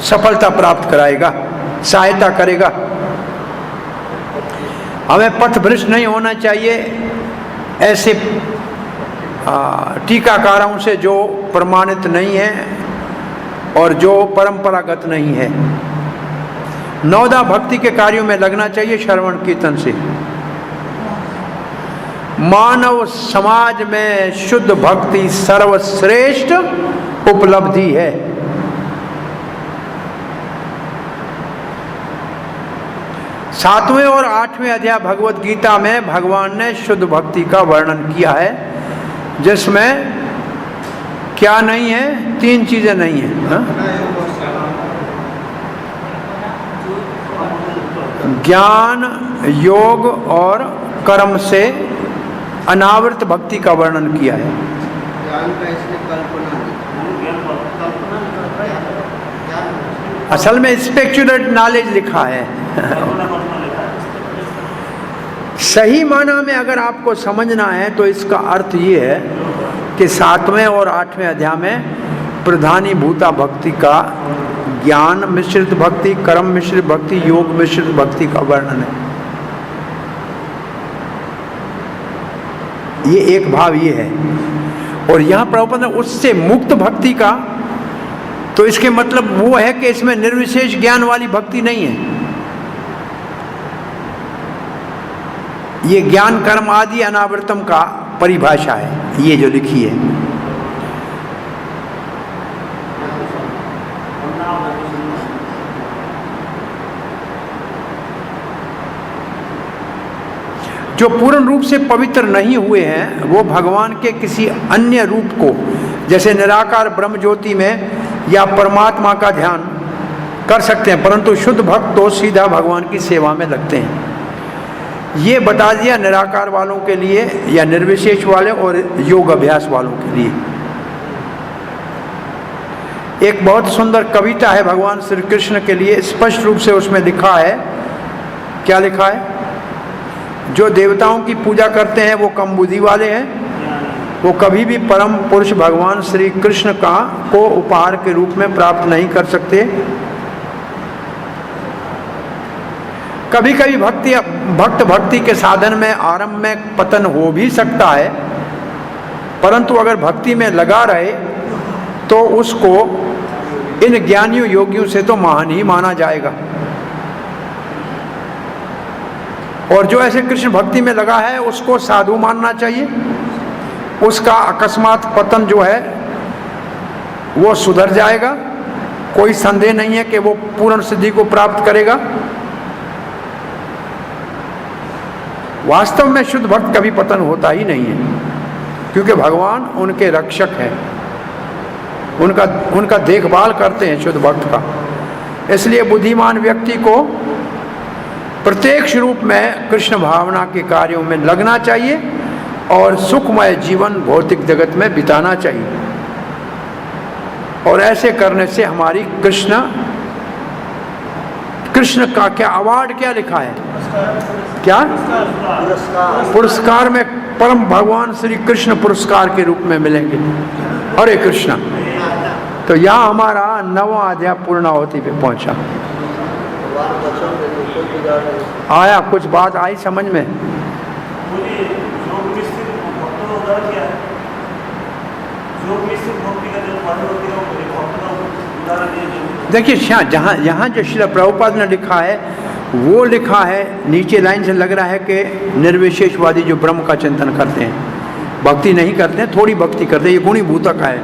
सफलता प्राप्त कराएगा, सहायता करेगा। हमें पथभ्रष्ट नहीं होना चाहिए ऐसे टीकाकारों से जो प्रमाणित नहीं है और जो परंपरागत नहीं है। नवदा भक्ति के कार्यों में लगना चाहिए श्रवण कीर्तन से। मानव समाज में शुद्ध भक्ति सर्वश्रेष्ठ उपलब्धि है। 7वें और 8वें अध्याय भगवत गीता में भगवान ने शुद्ध भक्ति का वर्णन किया है, जिसमें क्या नहीं है? 3 चीजें नहीं है। हाँ? ज्ञान, योग और कर्म से अनावृत भक्ति का वर्णन किया है। ज्ञान का इसने कल्पना असल में स्पेक्युलेट नॉलेज लिखा है। सही माना में अगर आपको समझना है तो इसका अर्थ ये है कि 7वें और 8वें अध्याय में प्रधानीभूता भक्ति का, ज्ञान मिश्रित भक्ति, कर्म मिश्रित भक्ति, योग मिश्रित भक्ति का वर्णन है। ये एक भाव ये है। और यहां प्रभुपाद ने उससे मुक्त भक्ति का, तो इसके मतलब वो है कि इसमें निर्विशेष ज्ञान वाली भक्ति नहीं है। ये ज्ञान कर्म आदि अनावृतम का परिभाषा है, ये जो लिखी है। जो पूर्ण रूप से पवित्र नहीं हुए हैं वो भगवान के किसी अन्य रूप को, जैसे निराकार ब्रह्म ज्योति में या परमात्मा का ध्यान कर सकते हैं, परंतु शुद्ध भक्त तो सीधा भगवान की सेवा में लगते हैं। ये बता दिया निराकार वालों के लिए या निर्विशेष वाले और योग अभ्यास वालों के लिए। एक बहुत सुंदर कविता है भगवान श्री कृष्ण के लिए, स्पष्ट रूप से उसमें लिखा है। क्या लिखा है? जो देवताओं की पूजा करते हैं वो कम बुद्धि वाले हैं, वो कभी भी परम पुरुष भगवान श्री कृष्ण को उपहार के रूप में प्राप्त नहीं कर सकते। कभी कभी भक्त भक्ति के साधन में आरंभ में पतन हो भी सकता है, परंतु अगर भक्ति में लगा रहे तो उसको इन ज्ञानियों योगियों से तो महान ही माना जाएगा। और जो ऐसे कृष्ण भक्ति में लगा है उसको साधु मानना चाहिए। उसका अकस्मात पतन जो है वो सुधर जाएगा, कोई संदेह नहीं है कि वो पूर्ण सिद्धि को प्राप्त करेगा। वास्तव में शुद्ध भक्त कभी पतन होता ही नहीं है, क्योंकि भगवान उनके रक्षक हैं, उनका देखभाल करते हैं शुद्ध भक्त का। इसलिए बुद्धिमान व्यक्ति को प्रत्यक्ष रूप में कृष्ण भावना के कार्यों में लगना चाहिए और सुखमय जीवन भौतिक जगत में बिताना चाहिए। और ऐसे करने से हमारी कृष्ण का क्या अवार्ड क्या लिखा है? क्या पुरस्कार में परम भगवान श्री कृष्ण पुरस्कार के रूप में मिलेंगे। हरे कृष्णा। तो यहाँ हमारा 9वां अध्याय पूर्णाहुति पे पहुंचा। आया कुछ बात आई समझ में? देखिए यहाँ जो श्रील प्रभुपाद ने लिखा है वो लिखा है, नीचे लाइन से लग रहा है कि निर्विशेषवादी जो ब्रह्म का चिंतन करते हैं, भक्ति नहीं करते हैं, थोड़ी भक्ति करते हैं, ये गुणी भूता का है।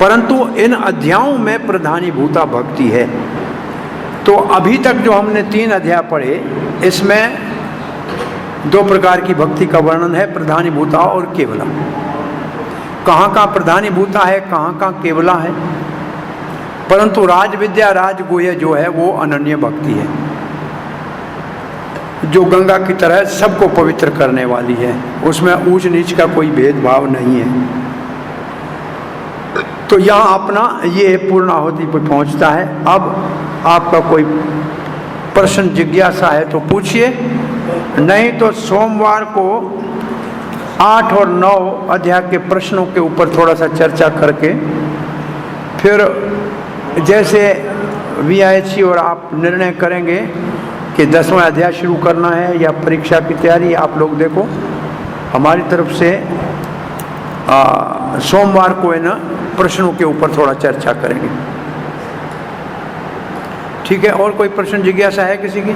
परंतु इन अध्यायों में प्रधानीभूता भक्ति है। तो अभी तक जो हमने 3 अध्याय पढ़े, इसमें 2 प्रकार की भक्ति का वर्णन है, प्रधानीभूता और केवला। कहाँ कहाँ प्रधानीभूता है, कहाँ कहाँ केवला है। परंतु राज विद्या राजगुह्य जो है वो अनन्य भक्ति है, जो गंगा की तरह सबको पवित्र करने वाली है। उसमें ऊंच नीच का कोई भेदभाव नहीं है। तो यहाँ अपना ये पूर्णाहुति पर पहुँचता है। अब आपका कोई प्रश्न जिज्ञासा है तो पूछिए, नहीं तो सोमवार को 8 और 9 अध्याय के प्रश्नों के ऊपर थोड़ा सा चर्चा करके फिर जैसे VIC और आप निर्णय करेंगे कि 10वां अध्याय शुरू करना है या परीक्षा की तैयारी, आप लोग देखो। हमारी तरफ से सोमवार को इन प्रश्नों के ऊपर थोड़ा चर्चा करेंगे। ठीक है, और कोई प्रश्न जिज्ञासा है किसी की?